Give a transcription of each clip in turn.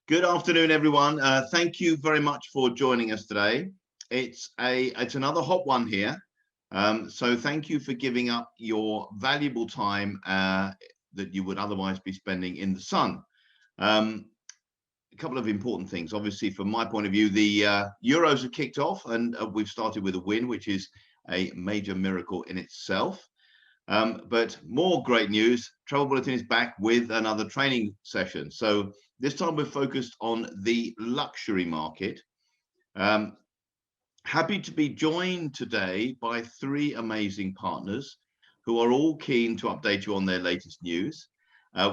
Good afternoon, everyone. Thank you very much for joining us today. It's another hot one here. So thank you for giving up your valuable time that you would otherwise be spending in the sun. A couple of important things. Obviously, from my point of view, the Euros have kicked off and we've started with a win, which is a major miracle in itself. But more great news, Travel Bulletin is back with another training session. So this time we're focused on the luxury market. Happy to be joined today by three amazing partners who are all keen to update you on their latest news.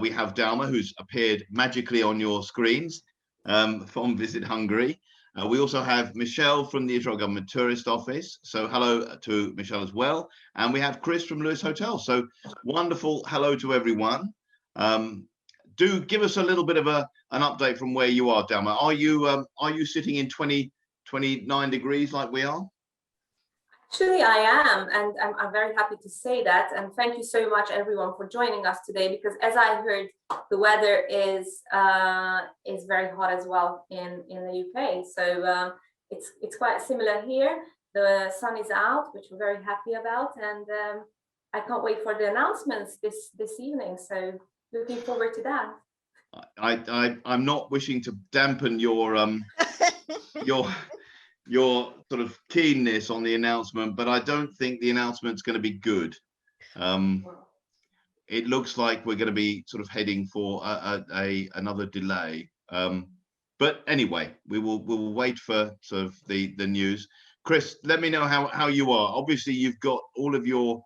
We have Dalma, who's appeared magically on your screens from Visit Hungary. We also have Michelle from the Israel Government Tourist Office. So hello to Michelle as well. And we have Chris from Lewis Hotel. So wonderful hello to everyone. Do give us a little bit of an update from where you are, Dalma. Are you sitting in 29 degrees like we are? Actually, I am, and I'm very happy to say that. And thank you so much, everyone, for joining us today. Because as I heard, the weather is very hot as well in the UK. So it's quite similar here. The sun is out, which we're very happy about, and I can't wait for the announcements this evening. So looking forward to that. I'm not wishing to dampen your sort of keenness on the announcement, but I don't think the announcement's going to be good. It looks like we're going to be sort of heading for another delay. But anyway, we'll wait for sort of the news. Chris, let me know how you are. Obviously, you've got all of your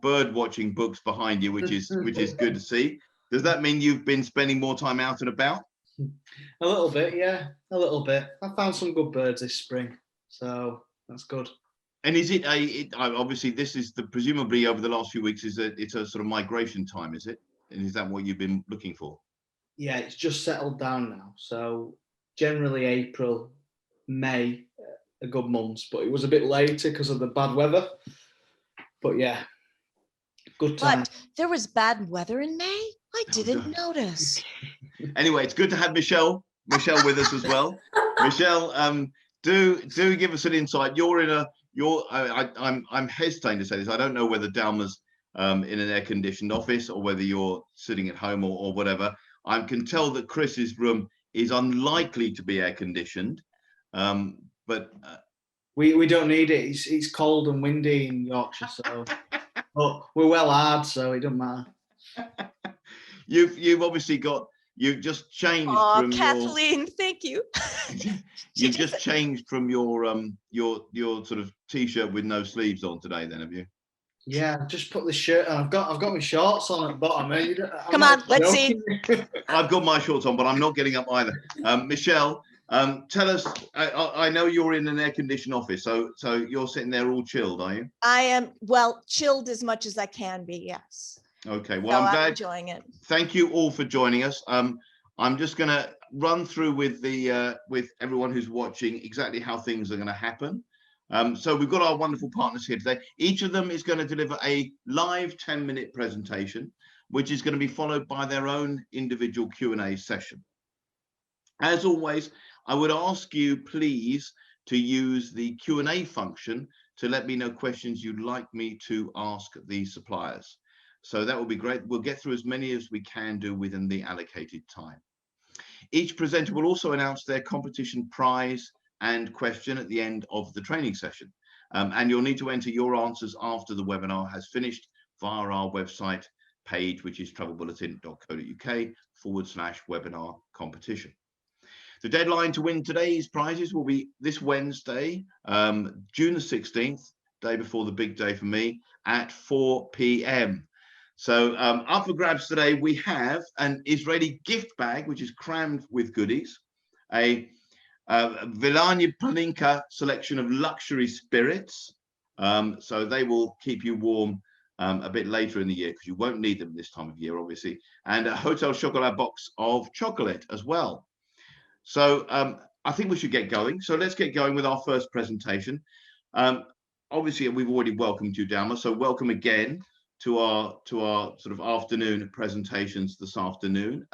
bird watching books behind you, which is good to see. Does that mean you've been spending more time out and about? A little bit, yeah, a little bit. I found some good birds this spring, so that's good. And is it obviously this is presumably over the last few weeks it's a sort of migration time, is it? And is that what you've been looking for? Yeah, it's just settled down now. So generally April, May are good months, but it was a bit later because of the bad weather. But yeah, good time. But there was bad weather in May? I didn't notice. Anyway, it's good to have Michelle with us as well. Michelle, do give us an insight. I'm hesitating to say this. I don't know whether Dalma's in an air-conditioned office or whether you're sitting at home or whatever. I can tell that Chris's room is unlikely to be air-conditioned, but we don't need it. It's cold and windy in Yorkshire, so but we're well hard, so it doesn't matter. You've obviously you've just changed from Kathleen, thank you. You've just changed from your sort of t-shirt with no sleeves on today, then, have you? Yeah, I've just put this shirt on. I've got my shorts on at the bottom. Come on, let's see. I've got my shorts on, but I'm not getting up either. Michelle, tell us. I know you're in an air-conditioned office, so you're sitting there all chilled, are you? I am chilled as much as I can be. Yes. Okay. Well, so I'm glad. Enjoying it. Thank you all for joining us. I'm just going to run through with everyone who's watching exactly how things are going to happen. So we've got our wonderful partners here today. Each of them is going to deliver a live 10-minute presentation, which is going to be followed by their own individual Q&A session. As always, I would ask you, please, to use the Q&A function to let me know questions you'd like me to ask the suppliers. So that will be great. We'll get through as many as we can do within the allocated time. Each presenter will also announce their competition prize and question at the end of the training session. And you'll need to enter your answers after the webinar has finished via our website page, which is travelbulletin.co.uk/webinar competition. The deadline to win today's prizes will be this Wednesday, June the 16th, day before the big day for me, at 4 p.m. So up for grabs today, we have an Israeli gift bag, which is crammed with goodies, a Vilanya Palinka selection of luxury spirits. So they will keep you warm a bit later in the year because you won't need them this time of year, obviously, and a Hotel Chocolat box of chocolate as well. So I think we should get going. So let's get going with our first presentation. Obviously, we've already welcomed you, Dalma, so welcome again to our sort of afternoon presentations this afternoon.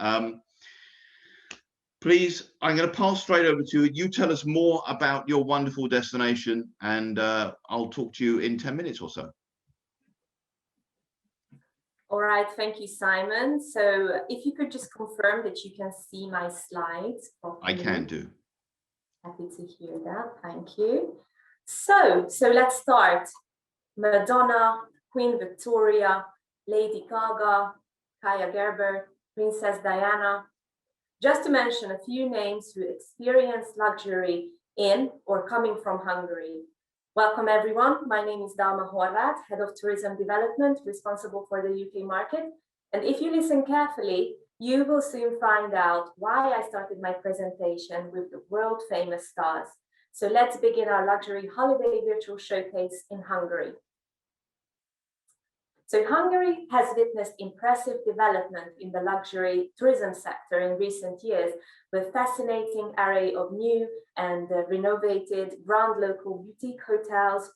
please, I'm going to pass straight over to you. You tell us more about your wonderful destination, and I'll talk to you in 10 minutes or so. All right, thank you, Simon. So if you could just confirm that you can see my slides properly. I can do. Happy to hear that, thank you. So let's start. Madonna, Queen Victoria, Lady Gaga, Kaya Gerber, Princess Diana, just to mention a few names who experienced luxury in or coming from Hungary. Welcome everyone, my name is Dalma Horváth, Head of Tourism Development, responsible for the UK market. And if you listen carefully, you will soon find out why I started my presentation with the world famous stars. So let's begin our luxury holiday virtual showcase in Hungary. So Hungary has witnessed impressive development in the luxury tourism sector in recent years, with fascinating array of new and renovated grand local boutique hotels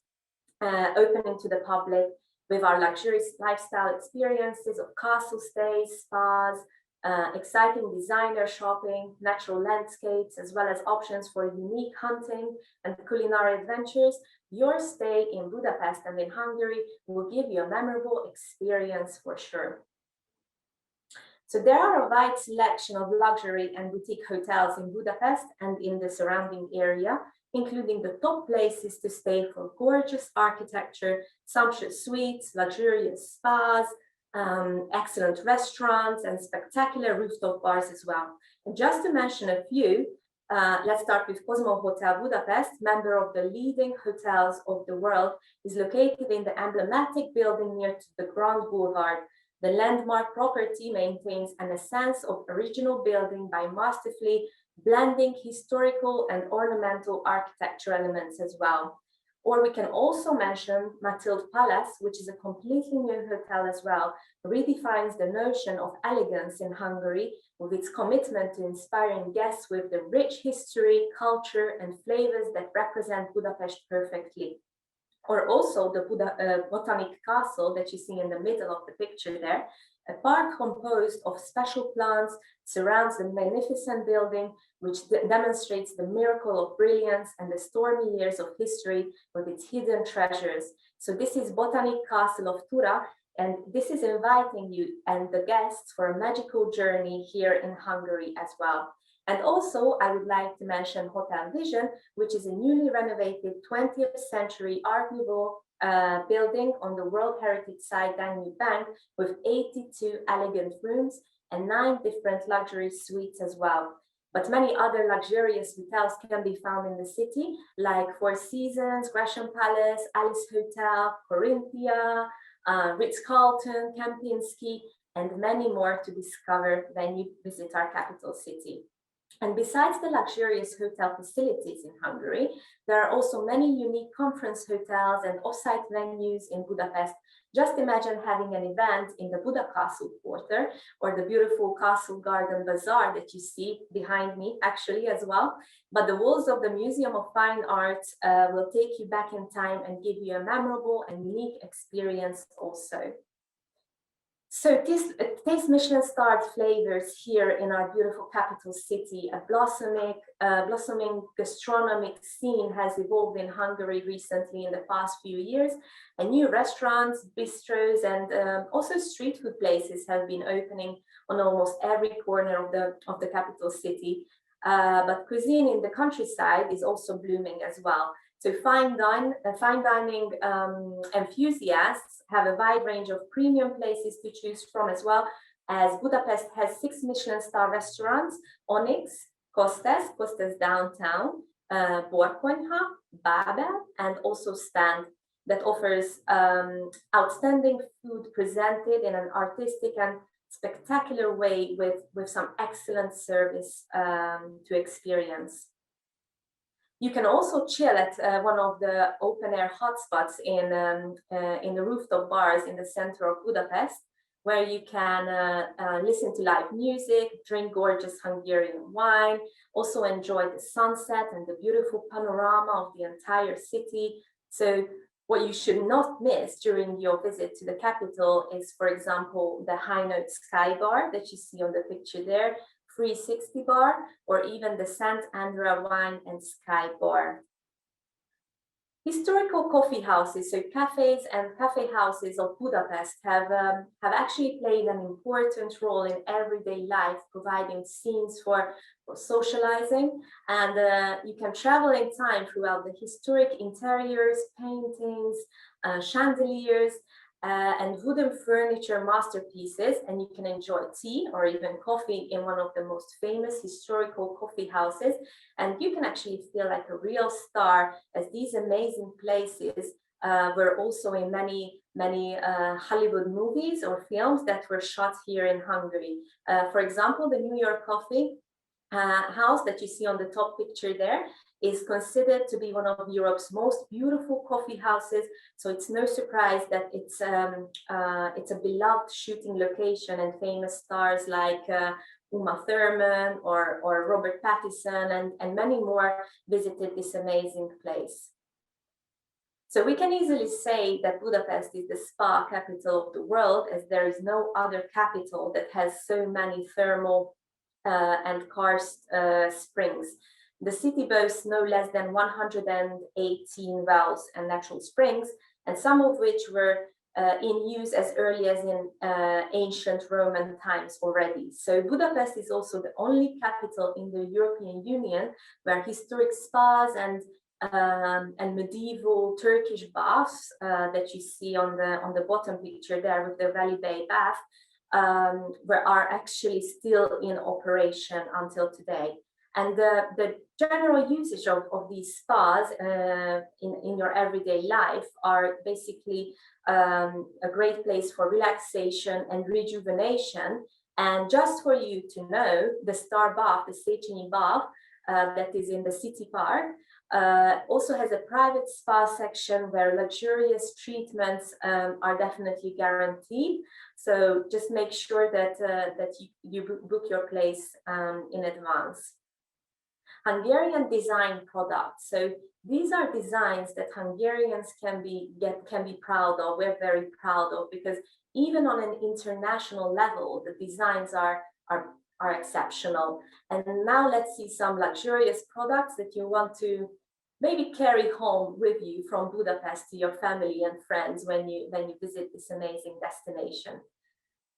opening to the public, with our luxurious lifestyle experiences of castle stays, spas, exciting designer shopping, natural landscapes, as well as options for unique hunting and culinary adventures. Your stay in Budapest and in Hungary will give you a memorable experience for sure. So there are a wide selection of luxury and boutique hotels in Budapest and in the surrounding area, including the top places to stay for gorgeous architecture, sumptuous suites, luxurious spas, excellent restaurants, and spectacular rooftop bars as well. And just to mention a few, let's start with Cosmo Hotel Budapest, member of the leading hotels of the world, is located in the emblematic building near to the Grand Boulevard. The landmark property maintains an essence of original building by masterfully blending historical and ornamental architecture elements as well. Or we can also mention Mathilde Palace, which is a completely new hotel as well, redefines the notion of elegance in Hungary with its commitment to inspiring guests with the rich history, culture, and flavors that represent Budapest perfectly. Or also the Botanic Castle that you see in the middle of the picture there. A park composed of special plants surrounds the magnificent building, which demonstrates the miracle of brilliance and the stormy years of history with its hidden treasures. So this is Botanic Castle of Tura, and this is inviting you and the guests for a magical journey here in Hungary as well. And also, I would like to mention Hotel Vision, which is a newly renovated 20th century Art Nouveau building on the World Heritage Site Danube Bank with 82 elegant rooms and 9 different luxury suites as well. But many other luxurious hotels can be found in the city, like Four Seasons, Gresham Palace, Alice Hotel, Corinthia, Ritz-Carlton, Kempinski, and many more to discover when you visit our capital city. And besides the luxurious hotel facilities in Hungary, there are also many unique conference hotels and off-site venues in Budapest. Just imagine having an event in the Buda Castle Quarter or the beautiful Castle Garden Bazaar that you see behind me actually as well. But the walls of the Museum of Fine Arts will take you back in time and give you a memorable and unique experience also. So taste Michelin-starred flavors here in our beautiful capital city. A blossoming gastronomic scene has evolved in Hungary recently in the past few years, and new restaurants, bistros, and also street food places have been opening on almost every corner of the capital city. But cuisine in the countryside is also blooming as well. So fine dining enthusiasts have a wide range of premium places to choose from, as well as Budapest has 6 Michelin star restaurants: Onyx, Kostes Downtown, Borkonyha, Babel, and also Stand, that offers outstanding food presented in an artistic and spectacular way with some excellent service to experience. You can also chill at one of the open-air hotspots in the rooftop bars in the center of Budapest, where you can listen to live music, drink gorgeous Hungarian wine, also enjoy the sunset and the beautiful panorama of the entire city. So what you should not miss during your visit to the capital is, for example, the High Note Sky Bar that you see on the picture there, 360 bar, or even the Sant Andra Wine and Sky bar. Historical coffee houses, so cafes and cafe houses of Budapest have actually played an important role in everyday life, providing scenes for socializing. And you can travel in time throughout the historic interiors, paintings, chandeliers, and wooden furniture masterpieces, and you can enjoy tea or even coffee in one of the most famous historical coffee houses, and you can actually feel like a real star, as these amazing places were also in many Hollywood movies or films that were shot here in Hungary. For example, the New York Coffee house that you see on the top picture there is considered to be one of Europe's most beautiful coffee houses. So it's no surprise that it's a beloved shooting location, and famous stars like Uma Thurman or Robert Pattinson and many more visited this amazing place. So we can easily say that Budapest is the spa capital of the world, as there is no other capital that has so many thermal and karst springs. The city boasts no less than 118 wells and natural springs, and some of which were in use as early as in ancient Roman times already. So Budapest is also the only capital in the European Union where historic spas and medieval Turkish baths that you see on the bottom picture there with the Valley Bay bath are actually still in operation until today. And the general usage of these spas in your everyday life are basically a great place for relaxation and rejuvenation. And just for you to know, the Star Bath, the Széchenyi Bath, that is in the city park, also has a private spa section where luxurious treatments are definitely guaranteed. So just make sure that you book your place in advance. Hungarian design products. So these are designs that Hungarians can be proud of. We're very proud of, because even on an international level, the designs are exceptional. And now let's see some luxurious products that you want to maybe carry home with you from Budapest to your family and friends when you visit this amazing destination.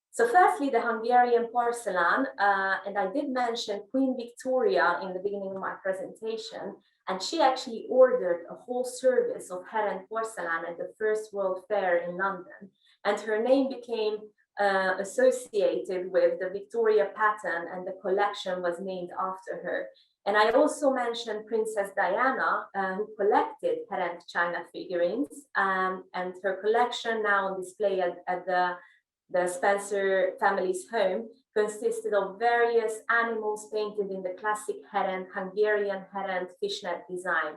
So firstly, the Hungarian porcelain, and I did mention Queen Victoria in the beginning of my presentation, and she actually ordered a whole service of Heren porcelain at the First World Fair in London, and her name became associated with the Victoria pattern, and the collection was named after her. And I also mentioned Princess Diana, who collected Heren china figurines, and her collection now on display at the Spencer family's home consisted of various animals painted in the classic Hungarian Heren fishnet design.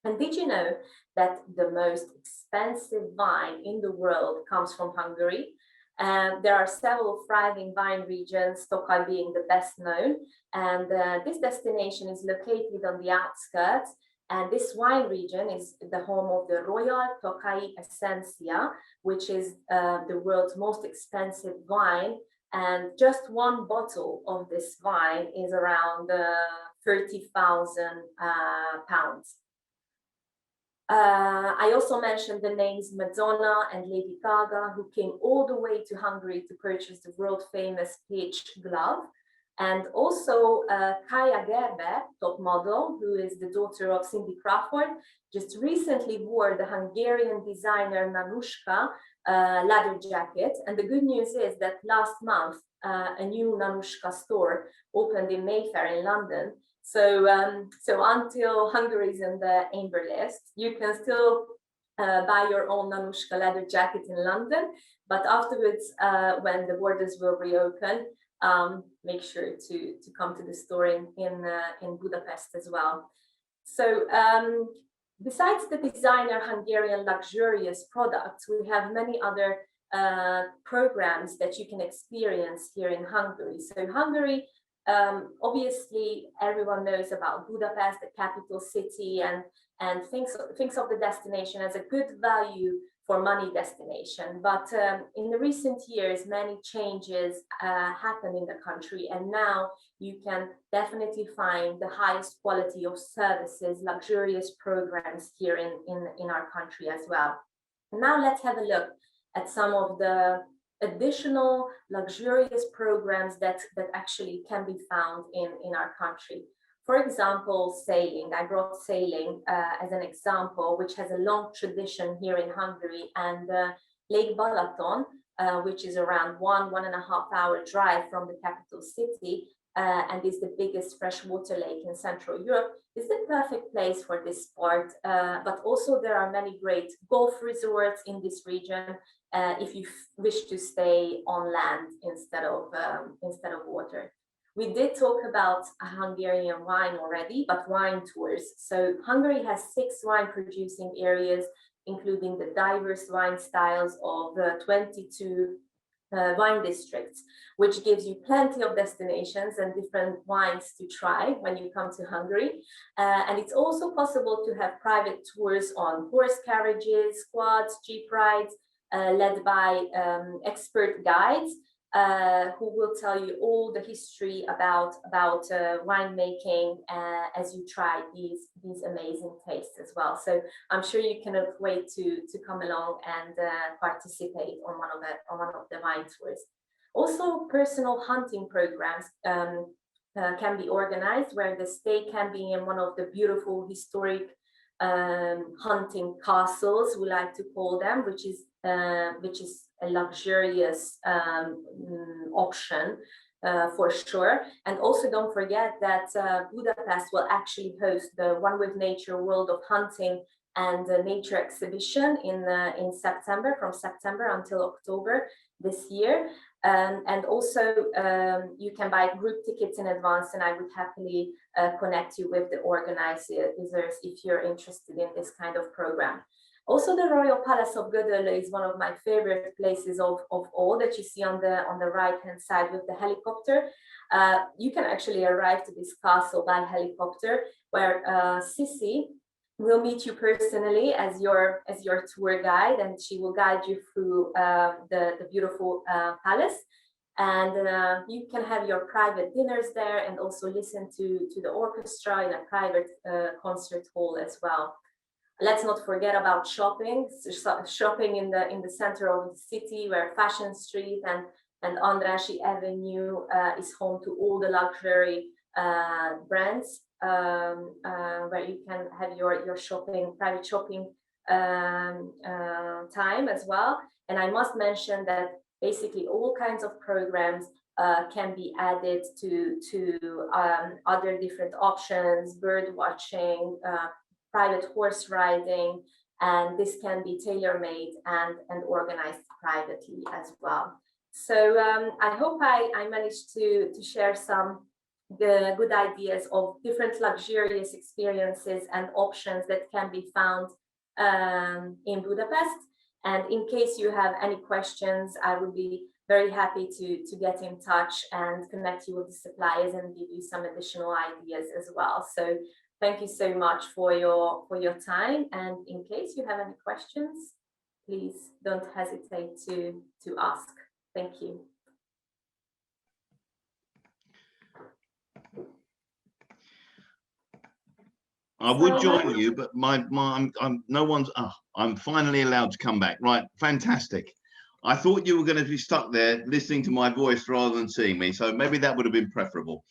And did you know that the most expensive wine in the world comes from Hungary? There are several thriving wine regions, Tokaj being the best known, and this destination is located on the outskirts. And this wine region is the home of the Royal Tokai Essencia, which is the world's most expensive wine. And just one bottle of this wine is around 30,000 pounds. I also mentioned the names Madonna and Lady Gaga, who came all the way to Hungary to purchase the world famous peach glove. And also Kaja Gerber, top model, who is the daughter of Cindy Crawford, just recently wore the Hungarian designer Nanushka leather jacket. And the good news is that last month, a new Nanushka store opened in Mayfair in London. So until Hungary is in the Amber List, you can still buy your own Nanushka leather jacket in London. But afterwards, when the borders will reopen, make sure to come to the store in Budapest as well. So besides the designer Hungarian luxurious products, we have many other programs that you can experience here in Hungary. So Hungary, obviously everyone knows about Budapest, the capital city, and thinks of the destination as a good value for money destination. But in the recent years, many changes happened in the country, and now you can definitely find the highest quality of services, luxurious programs here in our country as well. And now let's have a look at some of the additional luxurious programs that actually can be found in our country. For example, sailing. I brought sailing as an example, which has a long tradition here in Hungary, and Lake Balaton, which is around 1.5 hour drive from the capital city, and is the biggest freshwater lake in Central Europe, is the perfect place for this sport. But also there are many great golf resorts in this region if you wish to stay on land instead of water. We did talk about Hungarian wine already, but wine tours. So Hungary has 6 wine producing areas, including the diverse wine styles of 22 wine districts, which gives you plenty of destinations and different wines to try when you come to Hungary. And it's also possible to have private tours on horse carriages, quads, jeep rides, led by expert guides who will tell you all the history about winemaking as you try these amazing tastes as well. So I'm sure you cannot wait to come along and participate on one of the wine tours. Also, personal hunting programs can be organized, where the stay can be in one of the beautiful historic hunting castles, we like to call them, which is a luxurious option for sure. And also don't forget that Budapest will actually host the One with Nature World of Hunting and Nature exhibition in September, from September until October this year. And also you can buy group tickets in advance, and I would happily connect you with the organizers if you're interested in this kind of program. Also, the Royal Palace of Gödöllő is one of my favorite places of all that you see on the right-hand side with the helicopter. You can actually arrive to this castle by helicopter, where Sissi will meet you personally as your tour guide, and she will guide you through the beautiful palace. And you can have your private dinners there, and also listen to the orchestra in a private concert hall as well. Let's not forget about shopping. Shopping in the center of the city, where Fashion Street and Andrássy Avenue is home to all the luxury brands, where you can have your shopping, private shopping time as well. And I must mention that basically all kinds of programs can be added to other different options: bird watching, private horse riding, and this can be tailor-made and organized privately as well. So I hope I managed to share some good ideas of different luxurious experiences and options that can be found in Budapest. And in case you have any questions, I would be very happy to get in touch and connect you with the suppliers and give you some additional ideas as well. So thank you so much for your time. And in case you have any questions, please don't hesitate to ask. Thank you. I would join you, but I'm finally allowed to come back. Right, fantastic. I thought you were going to be stuck there listening to my voice rather than seeing me, so maybe that would have been preferable.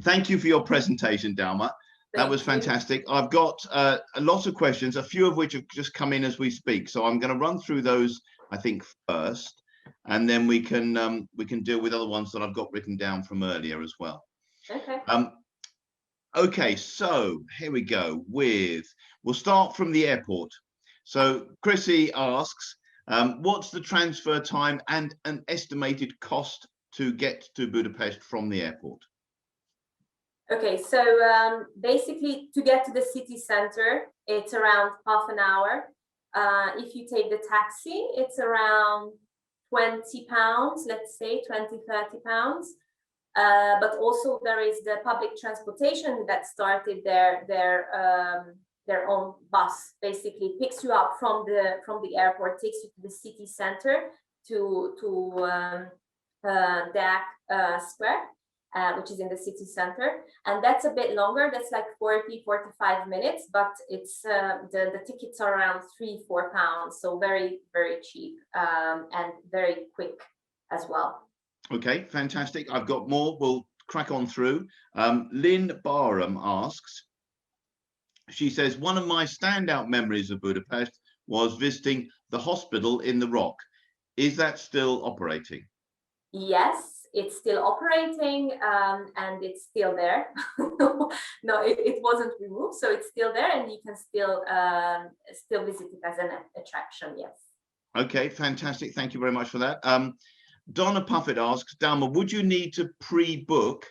Thank you for your presentation, Dalma. That was fantastic. I've got a lot of questions, a few of which have just come in as we speak. So I'm going to run through those, I think, first, and then we can deal with other ones that I've got written down from earlier as well. Okay. Okay, so here we go we'll start from the airport. So Chrissy asks, what's the transfer time and an estimated cost to get to Budapest from the airport? Okay, so basically to get to the city center, it's around half an hour. If you take the taxi, it's around £20, let's say 20, 30 pounds. But also there is the public transportation that started their own bus, basically picks you up from the airport, takes you to the city center to DAC Square, which is in the city center, and that's a bit longer. That's like 40-45 minutes, but it's the tickets are around £3-4, so very cheap, and very quick as well. Okay, fantastic. I've got more. We'll crack on through. Lynn Barham asks, she says, one of my standout memories of Budapest was visiting the hospital in the Rock. Is that still operating? Yes, it's still operating, and it's still there. No, it wasn't removed, so it's still there, and you can still visit it as an attraction. Yes. Okay, fantastic. Thank you very much for that. Donna Puffett asks, Dalma, would you need to pre-book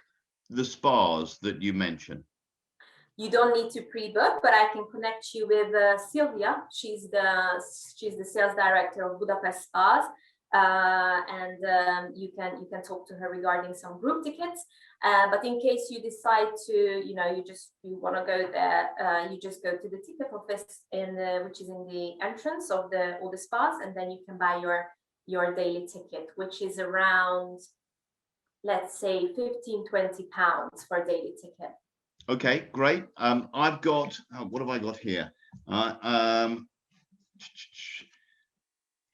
the spas that you mentioned? You don't need to pre-book, but I can connect you with Sylvia. She's the sales director of Budapest Spas, and you can talk to her regarding some group tickets. But in case you decide to, you want to go there, you just go to the ticket office which is in the entrance of all the spas, and then you can buy your daily ticket, which is around, let's say, £15-20 for a daily ticket. Okay, great. I've got, what have I got here?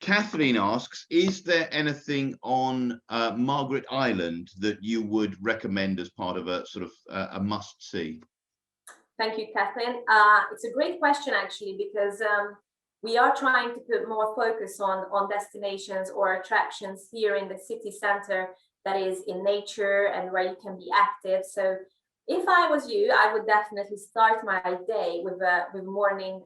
Kathleen asks, is there anything on Margaret Island that you would recommend as part of a sort of a must-see? Thank you, Kathleen. It's a great question, actually, because we are trying to put more focus on destinations or attractions here in the city center that is in nature and where you can be active. So if I was you, I would definitely start my day with a morning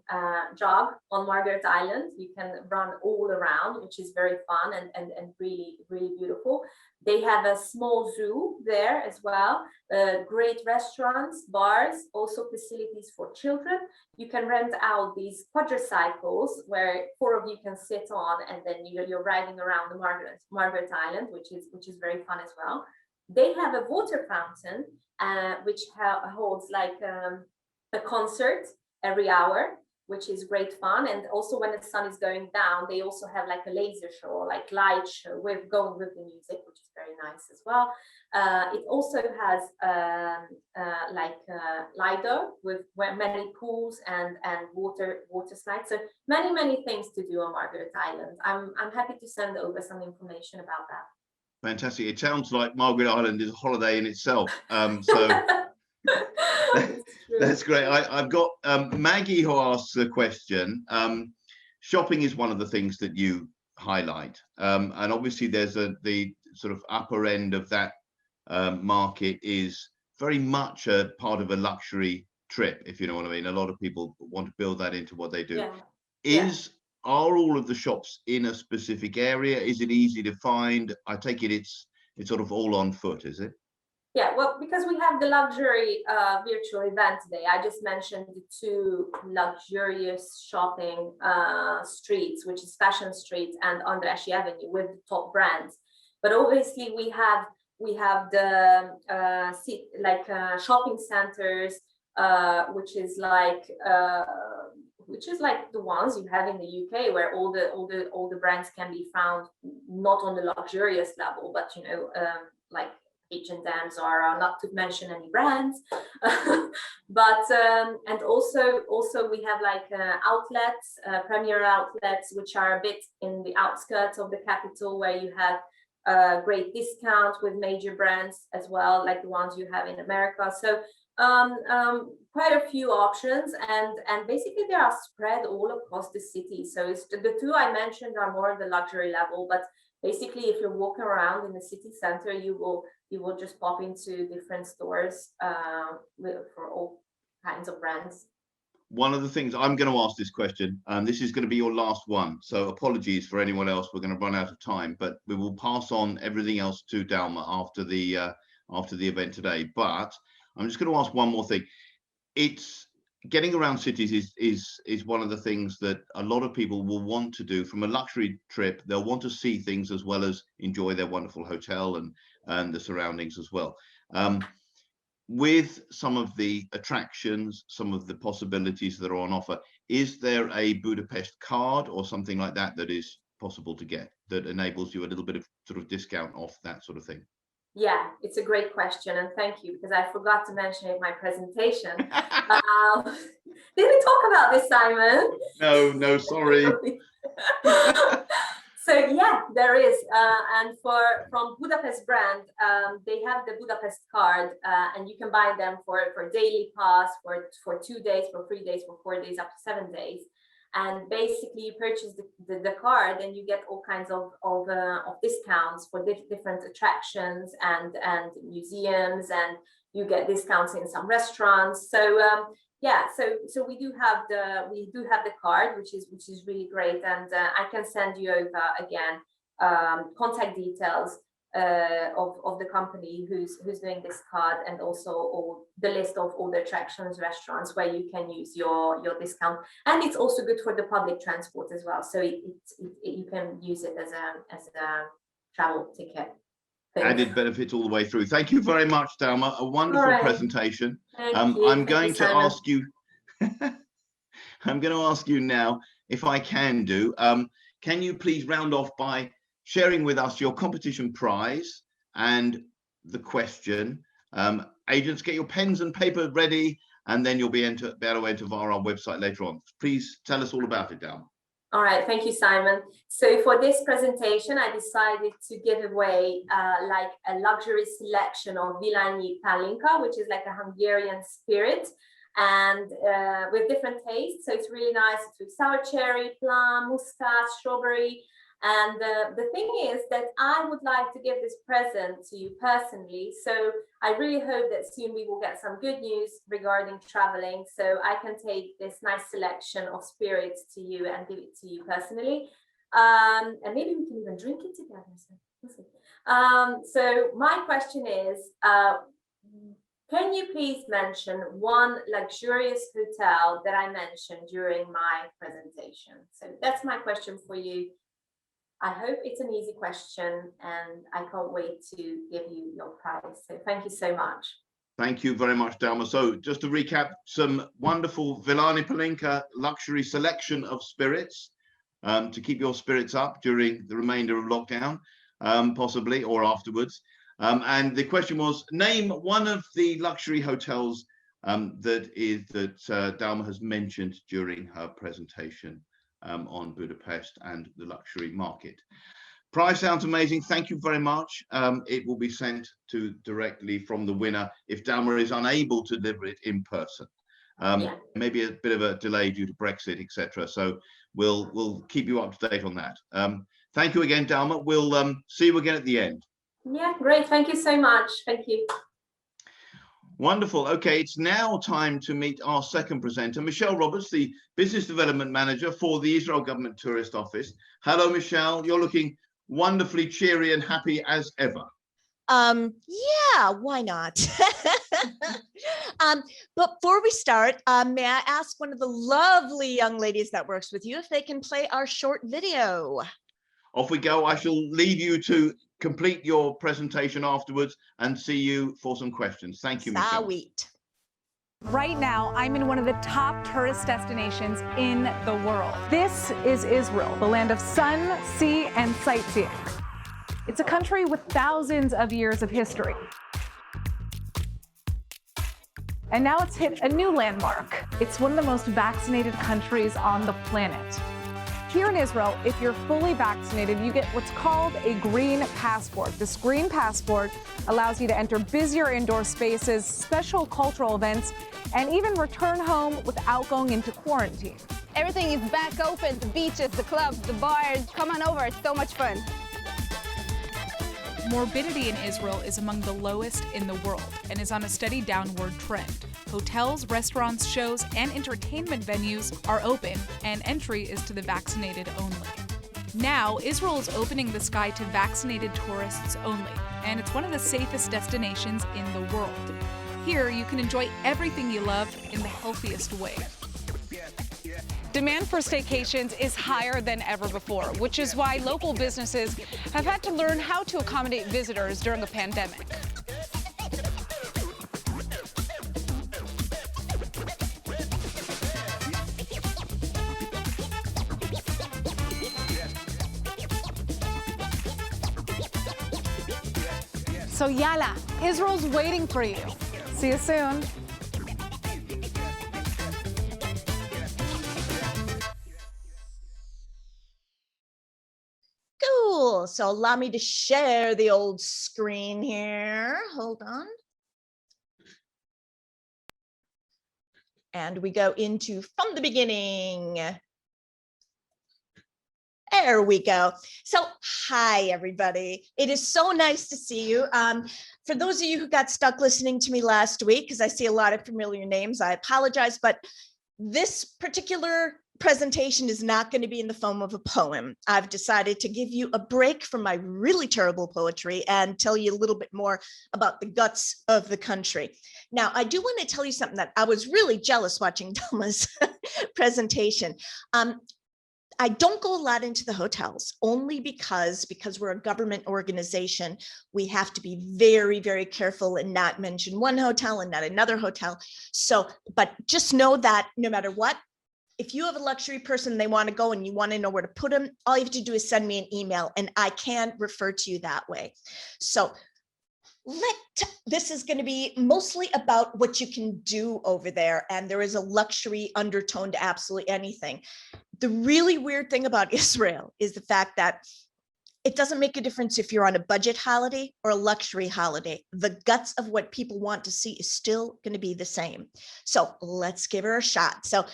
jog on Margaret Island. You can run all around, which is very fun and really, really beautiful. They have a small zoo there as well, great restaurants, bars, also facilities for children. You can rent out these quadricycles where 4 of you can sit on, and then you're riding around the Margaret Island, which is very fun as well. They have a water fountain, which holds like a concert every hour, which is great fun. And also when the sun is going down, they also have like a laser show, like light show going with the music, which is very nice as well. It also has Lido with many pools and water slides. So many things to do on Margaret Island. I'm happy to send over some information about that. Fantastic. It sounds like Margaret Island is a holiday in itself. So that's great. I've got Maggie who asks a question. Shopping is one of the things that you highlight. And obviously there's the sort of upper end of that market is very much a part of a luxury trip, if you know what I mean. A lot of people want to build that into what they do. Yeah. Are all of the shops in a specific area? Is it easy to find? I take it it's sort of all on foot, is it? Yeah, well, because we have the luxury virtual event today, I just mentioned the 2 luxurious shopping streets, which is Fashion Street and Andrássy Avenue with the top brands. But obviously we have the shopping centers, which is like the ones you have in the UK, where all the brands can be found, not on the luxurious level, but like H&M, Zara, not to mention any brands. But and also we have like outlets, premier outlets, which are a bit in the outskirts of the capital, where you have great discounts with major brands as well, like the ones you have in America. So quite a few options, and basically they are spread all across the city. So it's the 2 I mentioned are more on the luxury level, but basically if you're walking around in the city center, you will just pop into different stores for all kinds of brands. One of the things I'm going to ask this question, and this is going to be your last one, so apologies for anyone else, we're going to run out of time, but we will pass on everything else to Dalma after the event today. But I'm just going to ask one more thing. It's getting around cities is one of the things that a lot of people will want to do from a luxury trip. They'll want to see things as well as enjoy their wonderful hotel and the surroundings as well. With some of the attractions, some of the possibilities that are on offer, is there a Budapest card or something like that that is possible to get that enables you a little bit of sort of discount off that sort of thing? Yeah, it's a great question, and thank you, because I forgot to mention it in my presentation. Did we talk about this, Simon? No, sorry. So yeah, there is, and from Budapest brand, they have the Budapest card, and you can buy them for daily pass, for 2 days, for 3 days, for 4 days, up to 7 days. And basically, you purchase the card, and you get all kinds of discounts for different attractions and museums, and you get discounts in some restaurants. So yeah, so we do have the card, which is really great, and I can send you over again contact details of the company who's doing this card, and also all the list of all the attractions, restaurants where you can use your discount. And it's also good for the public transport as well, so you can use it as a travel ticket. Added benefits all the way through. Thank you very much, Dalma. A wonderful presentation. Thank you. I'm going you, to ask you. I'm going to ask you now, if I can do. Can you please round off by sharing with us your competition prize and the question? Agents, get your pens and paper ready, and then you'll be able to enter via our website later on. Please tell us all about it, Dalma. All right, thank you, Simon. So for this presentation, I decided to give away like a luxury selection of Vilányi Pálinka, which is like a Hungarian spirit, and with different tastes. So it's really nice. It's with sour cherry, plum, muscat, strawberry. And the thing is that I would like to give this present to you personally. So I really hope that soon we will get some good news regarding traveling, so I can take this nice selection of spirits to you and give it to you personally. And maybe we can even drink it together. So my question is, can you please mention one luxurious hotel that I mentioned during my presentation? So that's my question for you. I hope it's an easy question, and I can't wait to give you your prize. So thank you so much. Thank you very much, Dalma. So just to recap, some wonderful Vilányi Pálinka luxury selection of spirits to keep your spirits up during the remainder of lockdown, possibly, or afterwards. And the question was, name one of the luxury hotels that Dalma has mentioned during her presentation on Budapest and the luxury market. Prize sounds amazing. Thank you very much. It will be sent to directly from the winner if Dalma is unable to deliver it in person. Maybe a bit of a delay due to Brexit, etc. So we'll keep you up to date on that. Thank you again, Dalma. We'll see you again at the end. Yeah, great. Thank you so much. Thank you. Wonderful. Okay, it's now time to meet our second presenter, Michelle Roberts, the Business Development Manager for the Israel Government Tourist Office. Hello, Michelle. You're looking wonderfully cheery and happy as ever. Yeah, why not? But before we start, may I ask one of the lovely young ladies that works with you if they can play our short video? Off we go. I shall leave you to complete your presentation afterwards and see you for some questions. Thank you, Michelle. Sweet. Right now, I'm in one of the top tourist destinations in the world. This is Israel, the land of sun, sea, and sightseeing. It's a country with thousands of years of history. And now it's hit a new landmark. It's one of the most vaccinated countries on the planet. Here in Israel, if you're fully vaccinated, you get what's called a green passport. This green passport allows you to enter busier indoor spaces, special cultural events, and even return home without going into quarantine. Everything is back open, the beaches, the clubs, the bars. Come on over, it's so much fun. Morbidity in Israel is among the lowest in the world and is on a steady downward trend. Hotels, restaurants, shows, and entertainment venues are open, and entry is to the vaccinated only. Now, Israel is opening the sky to vaccinated tourists only, and it's one of the safest destinations in the world. Here, you can enjoy everything you love in the healthiest way. Demand for staycations is higher than ever before, which is why local businesses have had to learn how to accommodate visitors during a pandemic. So Yala, Israel's waiting for you. See you soon. Cool. So allow me to share the old screen here. Hold on. And we go into from the beginning. There we go. So hi, everybody. It is so nice to see you. For those of you who got stuck listening to me last week, because I see a lot of familiar names, I apologize, but this particular presentation is not going to be in the form of a poem. I've decided to give you a break from my really terrible poetry and tell you a little bit more about the guts of the country. Now, I do want to tell you something that I was really jealous watching Delma's presentation. I don't go a lot into the hotels only because we're a government organization. We have to be very, very careful and not mention one hotel and not another hotel. So, but just know that no matter what, if you have a luxury person, they want to go and you want to know where to put them, all you have to do is send me an email and I can refer to you that way. So this is going to be mostly about what you can do over there. And there is a luxury undertone to absolutely anything. The really weird thing about Israel is the fact that it doesn't make a difference if you're on a budget holiday or a luxury holiday. The guts of what people want to see is still going to be the same. So let's give her a shot. So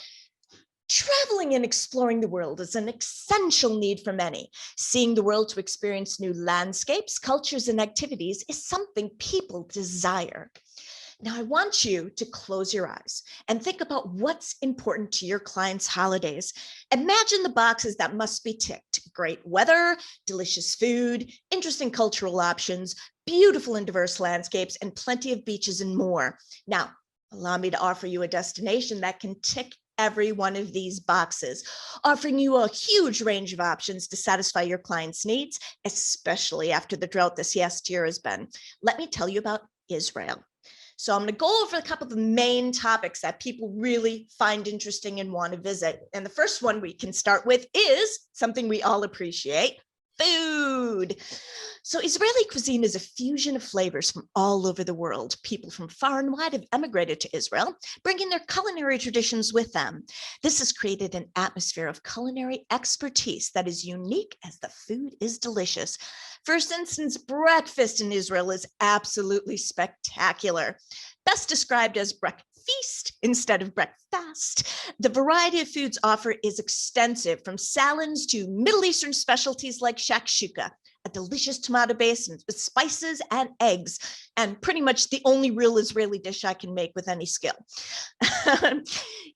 traveling and exploring the world is an essential need for many. Seeing the world to experience new landscapes, cultures, and activities is something people desire. Now, I want you to close your eyes and think about what's important to your clients' holidays. Imagine the boxes that must be ticked: great weather, delicious food, interesting cultural options, beautiful and diverse landscapes, and plenty of beaches and more. Now, allow me to offer you a destination that can tick every one of these boxes, offering you a huge range of options to satisfy your clients' needs, especially after the drought this last year has been. Let me tell you about Israel. So I'm going to go over a couple of the main topics that people really find interesting and want to visit. And the first one we can start with is something we all appreciate: food. So Israeli cuisine is a fusion of flavors from all over the world. People from far and wide have emigrated to Israel, bringing their culinary traditions with them. This has created an atmosphere of culinary expertise that is unique as the food is delicious. For instance, breakfast in Israel is absolutely spectacular. Best described as breakfast instead of breakfast. The variety of foods offered is extensive, from salads to Middle Eastern specialties like shakshuka, a delicious tomato base with spices and eggs, and pretty much the only real Israeli dish I can make with any skill.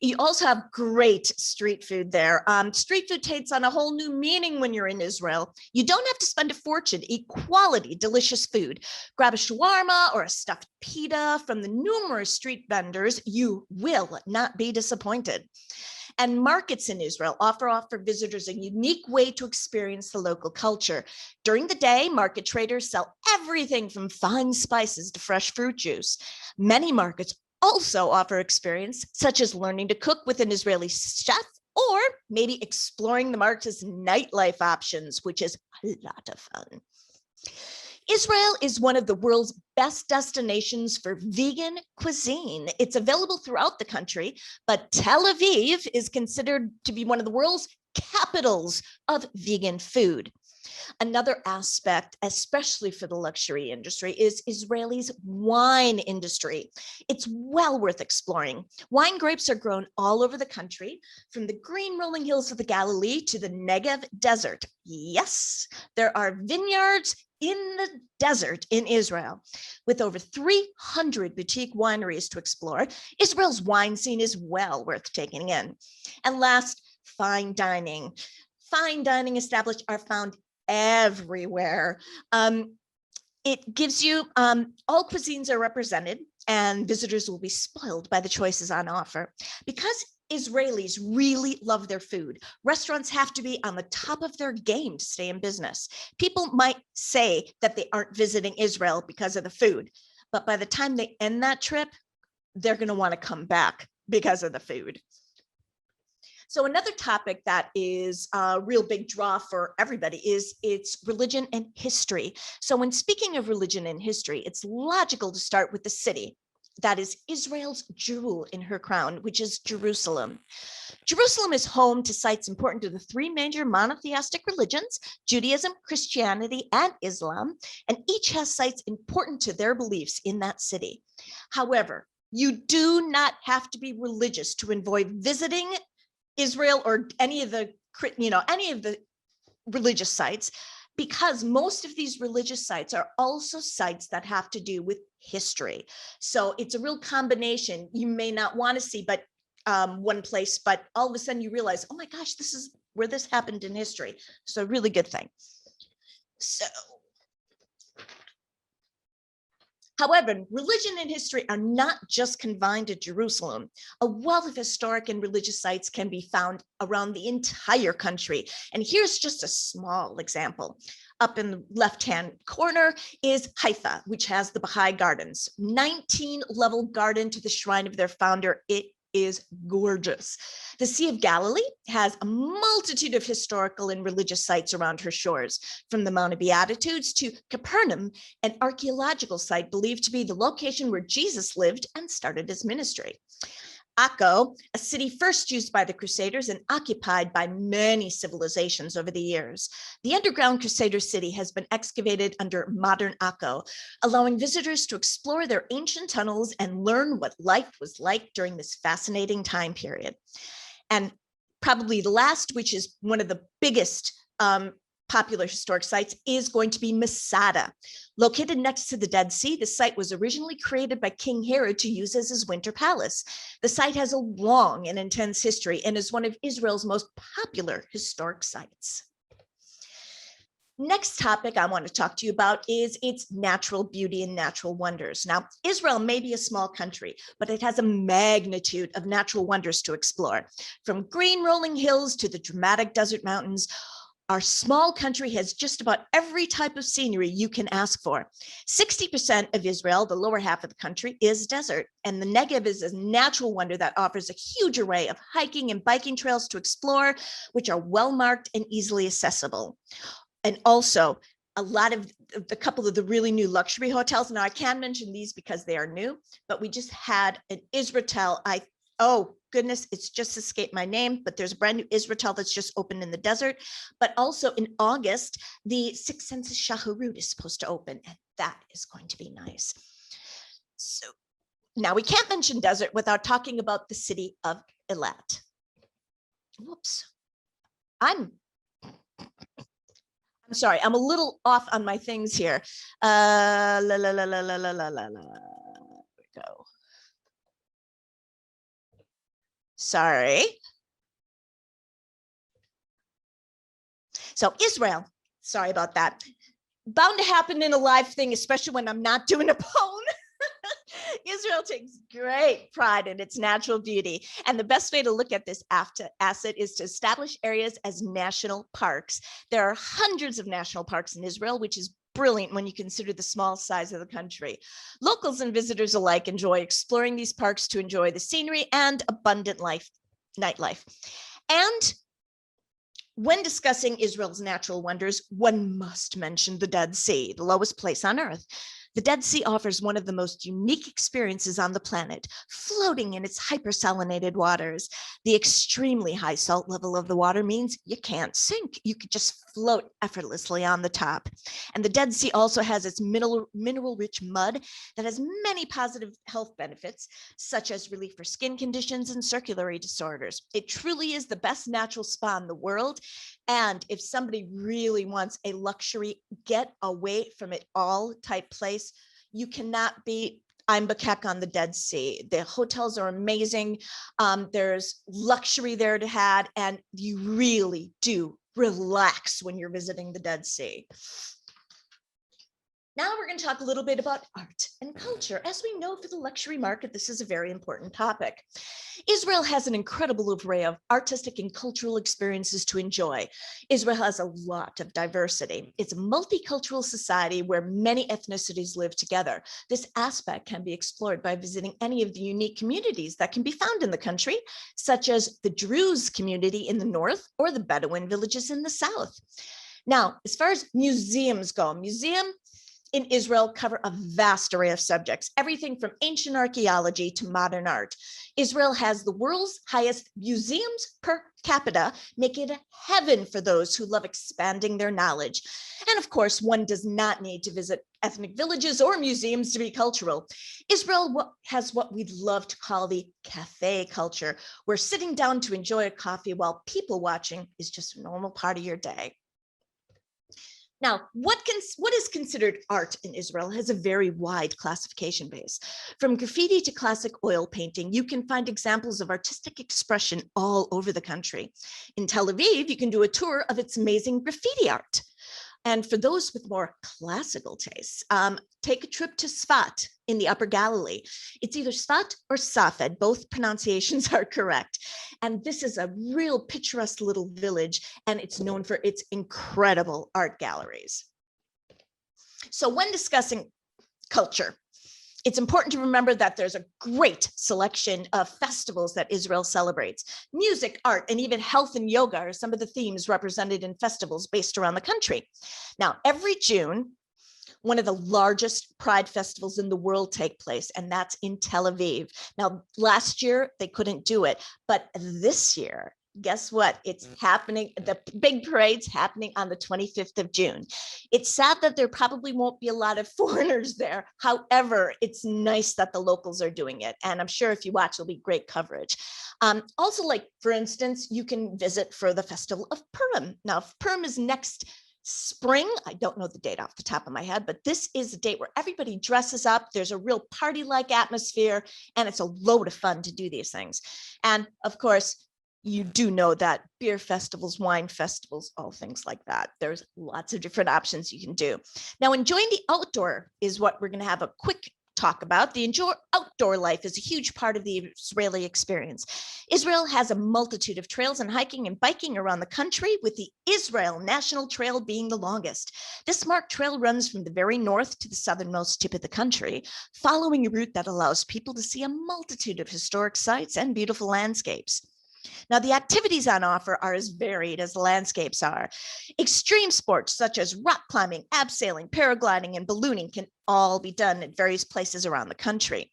You also have great street food there. Street food takes on a whole new meaning when you're in Israel. You don't have to spend a fortune to eat quality, delicious food. Grab a shawarma or a stuffed pita from the numerous street vendors. You will not be disappointed. And markets in Israel offer visitors a unique way to experience the local culture. During the day, market traders sell everything from fine spices to fresh fruit juice. Many markets also offer experience such as learning to cook with an Israeli chef, or maybe exploring the market's nightlife options, which is a lot of fun. Israel is one of the world's best destinations for vegan cuisine. It's available throughout the country, but Tel Aviv is considered to be one of the world's capitals of vegan food. Another aspect, especially for the luxury industry, is Israel's wine industry. It's well worth exploring. Wine grapes are grown all over the country, from the green rolling hills of the Galilee to the Negev desert. Yes, there are vineyards in the desert in Israel. With over 300 boutique wineries to explore, Israel's wine scene is well worth taking in. And last, fine dining. Fine dining establishments are found everywhere. It gives you, all cuisines are represented, and visitors will be spoiled by the choices on offer. Because Israelis really love their food. Restaurants have to be on the top of their game to stay in business. People might say that they aren't visiting Israel because of the food, but by the time they end that trip, they're going to want to come back because of the food. So another topic that is a real big draw for everybody is its religion and history. So when speaking of religion and history, it's logical to start with the city that is Israel's jewel in her crown, which is Jerusalem. Jerusalem is home to sites important to the three major monotheistic religions, Judaism, Christianity, and Islam, and each has sites important to their beliefs in that city. However, you do not have to be religious to avoid visiting Israel or any of the religious sites, because most of these religious sites are also sites that have to do with history. So it's a real combination. You may not want to see but one place, but all of a sudden you realize, oh my gosh, this is where this happened in history. So a really good thing. So, however, religion and history are not just confined to Jerusalem. A wealth of historic and religious sites can be found around the entire country. And here's just a small example. Up in the left-hand corner is Haifa, which has the Baha'i Gardens, 19-level garden to the shrine of their founder. It is gorgeous. The Sea of Galilee has a multitude of historical and religious sites around her shores, from the Mount of Beatitudes to Capernaum, an archaeological site believed to be the location where Jesus lived and started his ministry. Akko, a city first used by the Crusaders and occupied by many civilizations over the years. The underground Crusader city has been excavated under modern Akko, allowing visitors to explore their ancient tunnels and learn what life was like during this fascinating time period. And probably the last, which is one of the biggest popular historic sites, is going to be Masada. Located next to the Dead Sea, the site was originally created by King Herod to use as his winter palace. The site has a long and intense history and is one of Israel's most popular historic sites. Next topic I want to talk to you about is its natural beauty and natural wonders. Now, Israel may be a small country, but it has a magnitude of natural wonders to explore. From green rolling hills to the dramatic desert mountains, our small country has just about every type of scenery you can ask for. 60% of Israel, the lower half of the country, is desert, and the Negev is a natural wonder that offers a huge array of hiking and biking trails to explore, which are well marked and easily accessible. And also a couple of the really new luxury hotels. Now I can mention these because they are new, but we just had an Israel. Oh goodness, it's just escaped my name, but there's a brand new Israel that's just opened in the desert. But also in August, the Six Senses Shaharut is supposed to open, and that is going to be nice. So now we can't mention desert without talking about the city of Eilat. Whoops. I'm sorry, I'm a little off on my things here. There we go. Sorry. So Israel, sorry about that. Bound to happen in a live thing, especially when I'm not doing a phone. Israel takes great pride in its natural beauty. And the best way to look at this asset is to establish areas as national parks. There are hundreds of national parks in Israel, which is brilliant when you consider the small size of the country. Locals and visitors alike enjoy exploring these parks to enjoy the scenery and abundant nightlife. And when discussing Israel's natural wonders, one must mention the Dead Sea, the lowest place on earth. The Dead Sea offers one of the most unique experiences on the planet, floating in its hypersalinated waters. The extremely high salt level of the water means you can't sink. You could just float effortlessly on the top. And the Dead Sea also has its mineral-rich mud that has many positive health benefits, such as relief for skin conditions and circulatory disorders. It truly is the best natural spa in the world. And if somebody really wants a luxury, get away from it all type place, you cannot beat Ein Bakek on the Dead Sea. The hotels are amazing. There's luxury there to have, and you really do relax when you're visiting the Dead Sea. Now we're going to talk a little bit about art and culture. As we know, for the luxury market, this is a very important topic. Israel has an incredible array of artistic and cultural experiences to enjoy. Israel has a lot of diversity. It's a multicultural society where many ethnicities live together. This aspect can be explored by visiting any of the unique communities that can be found in the country, such as the Druze community in the north or the Bedouin villages in the south. Now, as far as museums go, museums in Israel cover a vast array of subjects, everything from ancient archaeology to modern art. Israel has the world's highest museums per capita, making it heaven for those who love expanding their knowledge. And of course, one does not need to visit ethnic villages or museums to be cultural. Israel has what we'd love to call the cafe culture, where sitting down to enjoy a coffee while people watching is just a normal part of your day. Now, what is considered art in Israel has a very wide classification base. From graffiti to classic oil painting, you can find examples of artistic expression all over the country. In Tel Aviv, you can do a tour of its amazing graffiti art. And for those with more classical tastes, take a trip to Sfat in the Upper Galilee. It's either Sfat or Safed, both pronunciations are correct. And this is a real picturesque little village, and it's known for its incredible art galleries. So when discussing culture, it's important to remember that there's a great selection of festivals that Israel celebrates. Music, art, and even health and yoga are some of the themes represented in festivals based around the country. Now, every June, one of the largest pride festivals in the world take place, and that's in Tel Aviv. Now, last year, they couldn't do it, but this year, guess what? It's happening. The big parade's happening on the 25th of June. It's sad that there probably won't be a lot of foreigners there. However, it's nice that the locals are doing it. And I'm sure if you watch, it'll be great coverage. Also, like, for instance, you can visit for the Festival of Purim. Now, Purim is next spring. I don't know the date off the top of my head, but this is a date where everybody dresses up. There's a real party-like atmosphere, and it's a load of fun to do these things. And of course, you do know that beer festivals, wine festivals, all things like that. There's lots of different options you can do. Now, enjoying the outdoor is what we're going to have a quick talk about. The outdoor life is a huge part of the Israeli experience. Israel has a multitude of trails and hiking and biking around the country, with the Israel National Trail being the longest. This marked trail runs from the very north to the southernmost tip of the country, following a route that allows people to see a multitude of historic sites and beautiful landscapes. Now, the activities on offer are as varied as the landscapes are. Extreme sports such as rock climbing, abseiling, paragliding, and ballooning can all be done at various places around the country.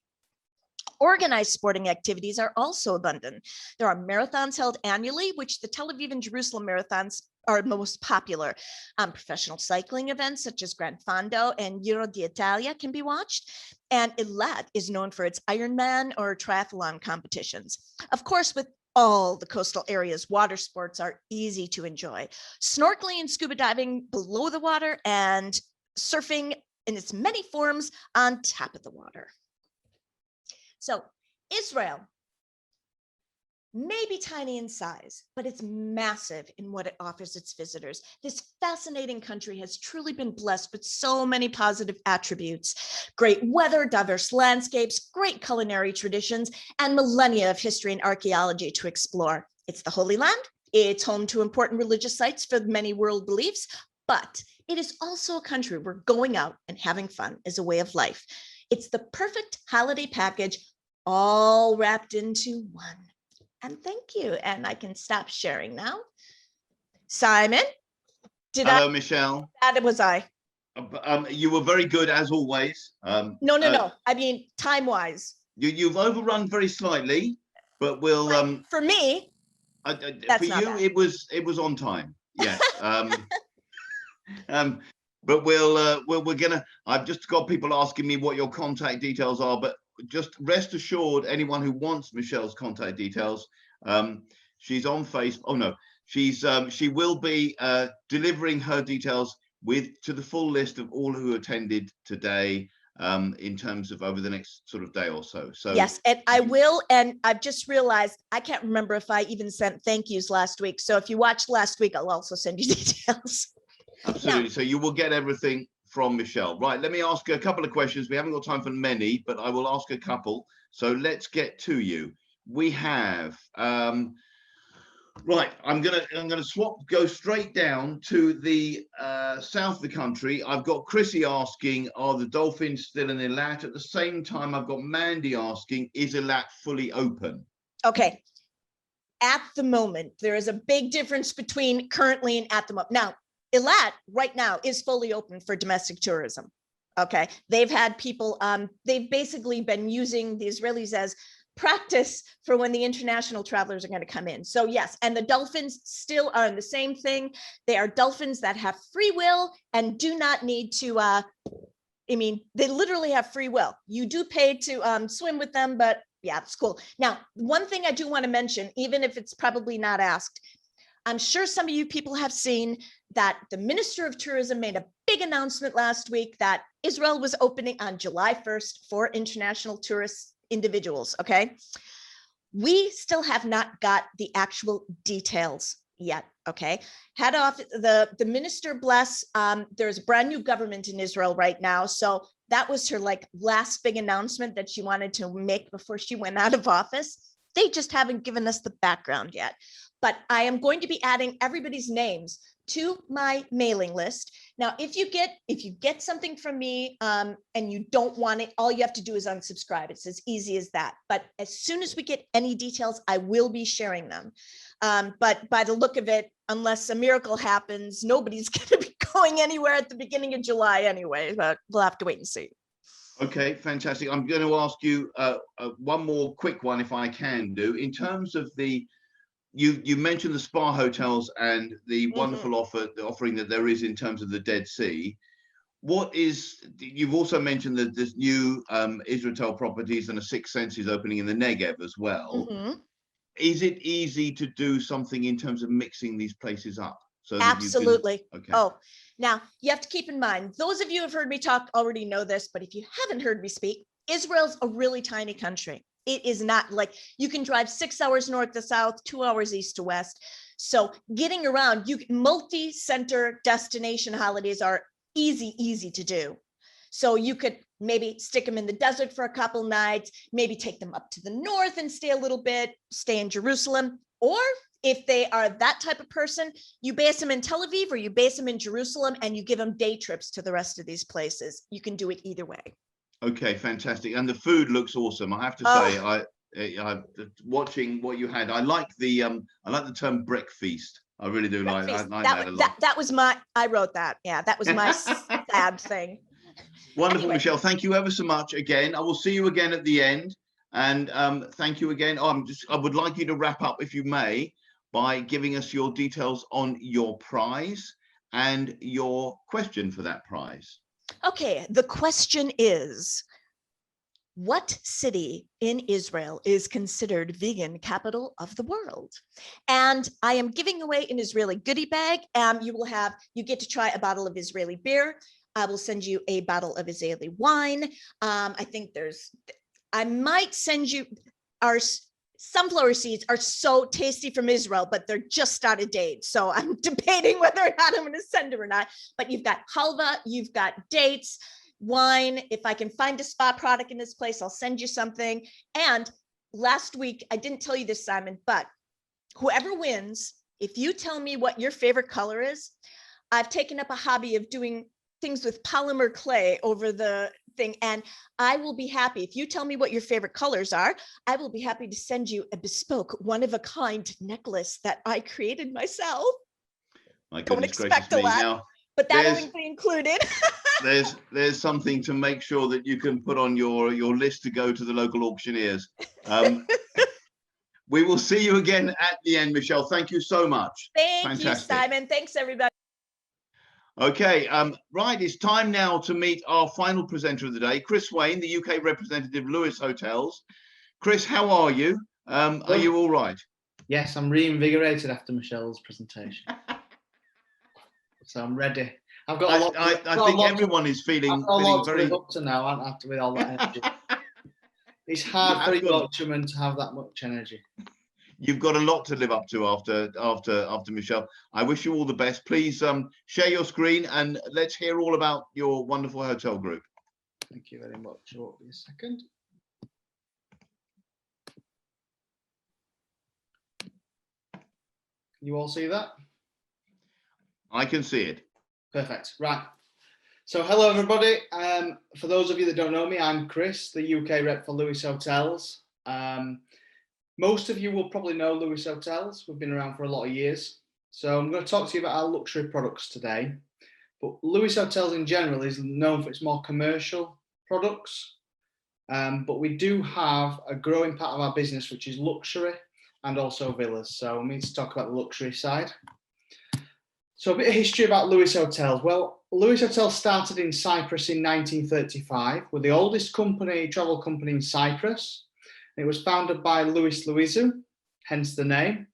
Organized sporting activities are also abundant. There are marathons held annually, which the Tel Aviv and Jerusalem marathons are most popular. Professional cycling events such as Gran Fondo and Giro d'Italia can be watched. And Eilat is known for its Ironman or triathlon competitions. Of course, with all the coastal areas, water sports are easy to enjoy. Snorkeling and scuba diving below the water, and surfing in its many forms on top of the water. So Israel may be tiny in size, but it's massive in what it offers its visitors. This fascinating country has truly been blessed with so many positive attributes: great weather, diverse landscapes, great culinary traditions, and millennia of history and archaeology to explore. It's the Holy Land. It's home to important religious sites for many world beliefs, but it is also a country where going out and having fun is a way of life. It's the perfect holiday package, all wrapped into one. And thank you. And I can stop sharing now. Simon, Hello, Michelle. That was I. You were very good as always. No. I mean, time-wise. You've overrun very slightly, but we'll. For me, for you, bad. It was on time. Yes. But we're gonna. I've just got people asking me what your contact details are, but just rest assured, anyone who wants Michelle's contact details, she's on Facebook. Oh no, she will be delivering her details to the full list of all who attended today, in terms of over the next sort of day or so. So yes, and I will. And I've just realized I can't remember if I even sent thank yous last week. So if you watched last week, I'll also send you details. Absolutely. So you will get everything from Michelle. Right, let me ask a couple of questions. We haven't got time for many, but I will ask a couple. So let's get to you. We have right. I'm gonna go straight down to the south of the country. I've got Chrissy asking, are the dolphins still in Eilat? At the same time, I've got Mandy asking, is Eilat fully open? Okay. At the moment, there is a big difference between currently and at the moment. Now, Eilat right now is fully open for domestic tourism. Okay, they've had people, they've basically been using the Israelis as practice for when the international travelers are going to come in. So yes, and the dolphins still are in the same thing. They are dolphins that have free will and do not need to, I mean, they literally have free will. You do pay to swim with them, but yeah, it's cool. Now, one thing I do want to mention, even if it's probably not asked, I'm sure some of you people have seen that the Minister of Tourism made a big announcement last week that Israel was opening on July 1st for international tourist individuals, okay? We still have not got the actual details yet, okay? Head off, the minister bless, there's a brand new government in Israel right now, so that was her like last big announcement that she wanted to make before she went out of office. They just haven't given us the background yet. But I am going to be adding everybody's names to my mailing list. Now, if you get something from me and you don't want it, all you have to do is unsubscribe. It's as easy as that. But as soon as we get any details, I will be sharing them. But by the look of it, unless a miracle happens, nobody's going to be going anywhere at the beginning of July anyway, but we'll have to wait and see. Okay, fantastic. I'm going to ask you one more quick one, if I can do. In terms of the, you mentioned the spa hotels and the wonderful offering that there is in terms of the Dead Sea. What is, you've also mentioned that there's new Israel properties and a Six Senses opening in the Negev as well. Is it easy to do something in terms of mixing these places up? So that absolutely. You can, okay. Oh, now you have to keep in mind, those of you who have heard me talk already know this, but if you haven't heard me speak, Israel's a really tiny country. It is not like you can drive 6 hours north to south, 2 hours east to west. So getting around, multi-center destination holidays are easy to do. So you could maybe stick them in the desert for a couple nights, maybe take them up to the north and stay a little bit, stay in Jerusalem. Or if they are that type of person, you base them in Tel Aviv or you base them in Jerusalem and you give them day trips to the rest of these places. You can do it either way. Okay, fantastic. And the food looks awesome. I have to say, I watching what you had. I like the term breakfast. I really do like that a lot. That was I wrote that. Yeah, that was my sad thing. Wonderful, Anyway. Michelle. Thank you ever so much again. I will see you again at the end. And thank you again. I would like you to wrap up, if you may, by giving us your details on your prize and your question for that prize. Okay, the question is, what city in Israel is considered vegan capital of the world? And I am giving away an Israeli goodie bag. You get to try a bottle of Israeli beer. I will send you a bottle of Israeli wine. I might send you our sunflower seeds are so tasty from Israel, but they're just out of date. So I'm debating whether or not I'm going to send them or not. But you've got halva, you've got dates, wine. If I can find a spa product in this place, I'll send you something. And last week, I didn't tell you this, Simon, but whoever wins, if you tell me what your favorite color is, I've taken up a hobby of doing things with polymer clay over the thing, and I will be happy if you tell me what your favorite colors are. I will be happy to send you a bespoke, one-of-a-kind necklace that I created myself. My Don't goodness expect gracious me. a lot, Now, but that won't be included. there's something to make sure that you can put on your list to go to the local auctioneers. We will see you again at the end, Michelle. Thank you so much. Thank you, Simon. Thanks, everybody. Okay, right, it's time now to meet our final presenter of the day, Chris Wayne, the UK representative, Lewis Hotels. Chris, how are you? Are you all right? Yes, I'm reinvigorated after Michelle's presentation. So I'm ready. I've got a lot. I think everyone is feeling very up to now, after with all that energy. It's hard for a Yorkshireman to have that much energy. you've got a lot to live up to after Michelle. I wish you all the best. Please share your screen and let's hear all about your wonderful hotel group. Thank you very much. Won't be a second. You all see that? I can see it. Perfect. Right. So hello, everybody. For those of you that don't know me, I'm Chris, the UK rep for Lewis Hotels. Most of you will probably know Lewis Hotels. We've been around for a lot of years. So I'm going to talk to you about our luxury products today. But Lewis Hotels in general is known for its more commercial products. But we do have a growing part of our business, which is luxury and also villas. So I'm going to talk about the luxury side. So a bit of history about Lewis Hotels. Well, Lewis Hotels started in Cyprus in 1935. We're the oldest travel company in Cyprus. It was founded by Louis Louisu, hence the name.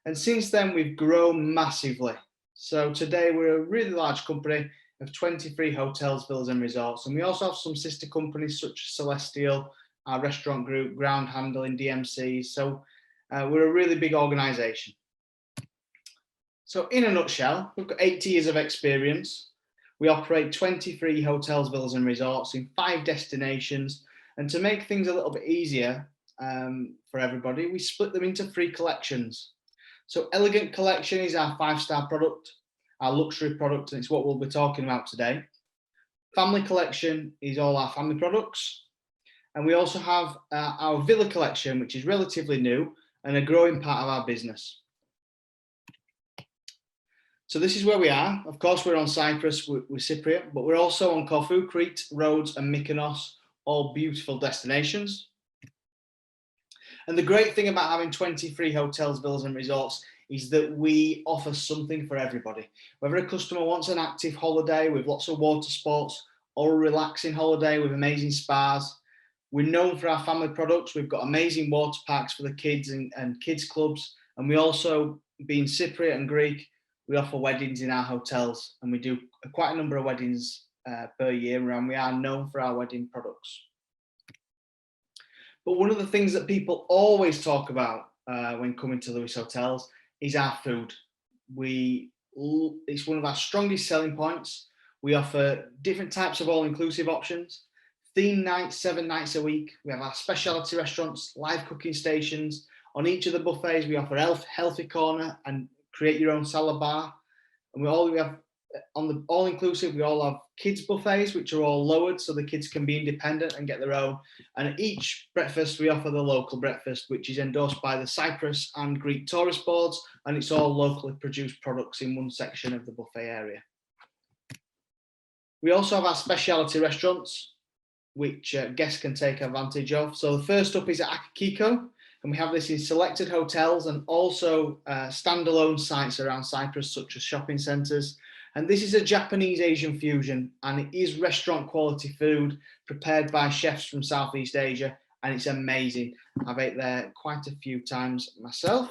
And since then, we've grown massively. So today, we're a really large company of 23 hotels, villas and resorts. And we also have some sister companies such as Celestial, our restaurant group, Ground Handling, DMC. So we're a really big organisation. So in a nutshell, we've got 80 years of experience. We operate 23 hotels, villas and resorts in 5 destinations. And to make things a little bit easier for everybody, we split them into 3 collections. So Elegant Collection is our 5-star product, our luxury product, and it's what we'll be talking about today. Family Collection is all our family products. And we also have our Villa Collection, which is relatively new and a growing part of our business. So this is where we are. Of course, we're on Cyprus, we're Cypriot, but we're also on Corfu, Crete, Rhodes and Mykonos, all beautiful destinations. And the great thing about having 23 hotels, villas and resorts is that we offer something for everybody. Whether a customer wants an active holiday with lots of water sports or a relaxing holiday with amazing spas, we're known for our family products. We've got amazing water parks for the kids and kids clubs. And we also, being Cypriot and Greek, we offer weddings in our hotels, and we do quite a number of weddings per year, and we are known for our wedding products. But one of the things that people always talk about when coming to Lewis Hotels is our food. It's one of our strongest selling points. We offer different types of all-inclusive options, theme nights, 7 nights a week. We have our specialty restaurants, live cooking stations. On each of the buffets, we offer healthy corner and create your own salad bar. And we have on the all-inclusive, we all have kids buffets, which are all lowered so the kids can be independent and get their own. And at each breakfast, we offer the local breakfast, which is endorsed by the Cyprus and Greek tourist boards. And it's all locally produced products in one section of the buffet area. We also have our specialty restaurants, which guests can take advantage of. So the first up is at Akiko. And we have this in selected hotels and also standalone sites around Cyprus, such as shopping centres. And this is a Japanese Asian fusion, and it is restaurant quality food prepared by chefs from Southeast Asia, and it's amazing. I've ate there quite a few times myself.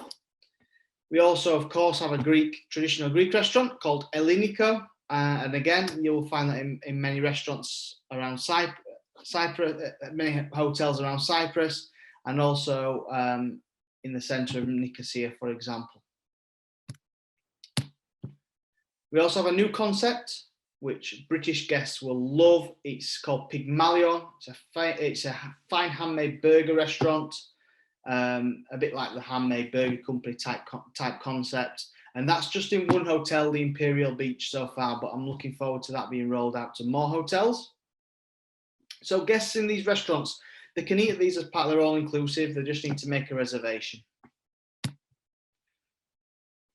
We also, of course, have a traditional Greek restaurant called Eliniko. And again, you'll find that in many restaurants around Cyprus, many hotels around Cyprus, and also in the centre of Nicosia, for example. We also have a new concept, which British guests will love. It's called Pygmalion. It's a fine handmade burger restaurant, a bit like the Handmade Burger Company type concept. And that's just in one hotel, the Imperial Beach so far, but I'm looking forward to that being rolled out to more hotels. So guests in these restaurants, they can eat at these as part of their all-inclusive. They just need to make a reservation.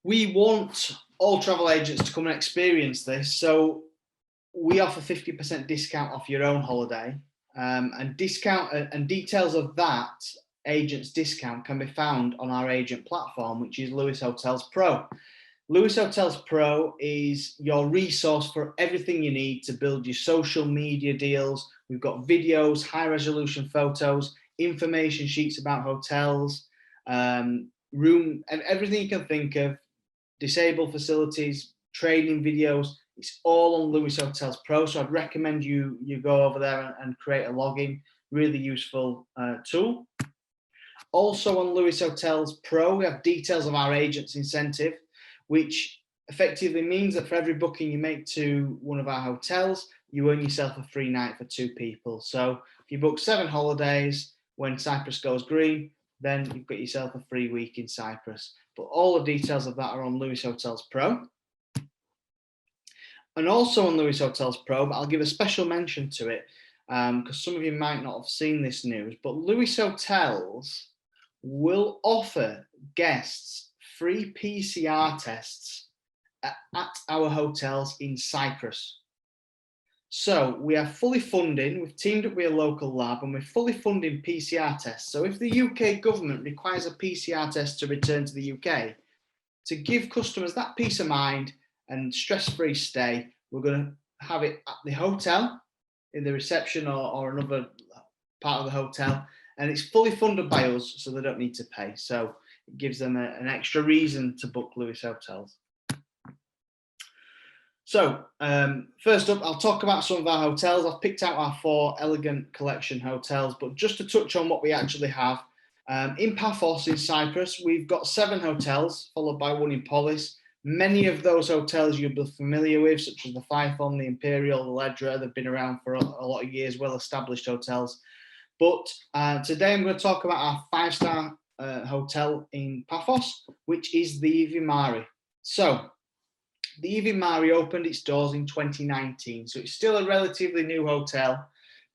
We want all travel agents to come and experience this. So we offer 50% discount off your own holiday. And discount and details of that agent's discount can be found on our agent platform, which is Lewis Hotels Pro. Lewis Hotels Pro is your resource for everything you need to build your social media deals. We've got videos, high resolution photos, information sheets about hotels, room, and everything you can think of, disabled facilities, training videos. It's all on Lewis Hotels Pro. So I'd recommend you go over there and create a login. Really useful tool. Also on Lewis Hotels Pro, we have details of our agents incentive, which effectively means that for every booking you make to one of our hotels, you earn yourself a free night for 2 people. So if you book 7 holidays when Cyprus goes green, then you've got yourself a free week in Cyprus. But all the details of that are on Lewis Hotels Pro. And also on Lewis Hotels Pro, but I'll give a special mention to it because some of you might not have seen this news, but Lewis Hotels will offer guests free PCR tests at our hotels in Cyprus. So we are fully funding, we've teamed up with a local lab and we're fully funding PCR tests. So if the UK government requires a PCR test to return to the UK, to give customers that peace of mind and stress-free stay, we're going to have it at the hotel, in the reception or another part of the hotel, and it's fully funded by us, so they don't need to pay. So it gives them an extra reason to book Lewis Hotels. So first up, I'll talk about some of our hotels. I've picked out our 4 Elegant Collection hotels, but just to touch on what we actually have. In Paphos in Cyprus, we've got 7 hotels, followed by 1 in Polis. Many of those hotels you'll be familiar with, such as the Phaethon, the Imperial, the Ledra. They've been around for a lot of years, well-established hotels. But today I'm going to talk about our 5-star hotel in Paphos, which is the Evi Mari. So the Evi Mari opened its doors in 2019, so it's still a relatively new hotel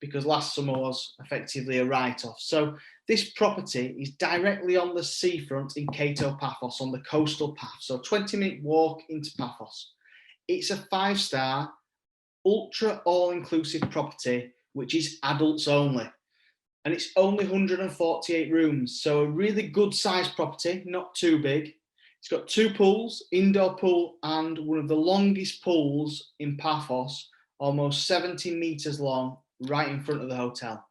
because last summer was effectively a write-off. So this property is directly on the seafront in Kato Paphos on the coastal path, so 20-minute walk into Paphos. It's a 5-star, ultra all-inclusive property, which is adults only. And it's only 148 rooms, so a really good sized property, not too big. It's got 2 pools, indoor pool and one of the longest pools in Paphos, almost 70 meters long, right in front of the hotel.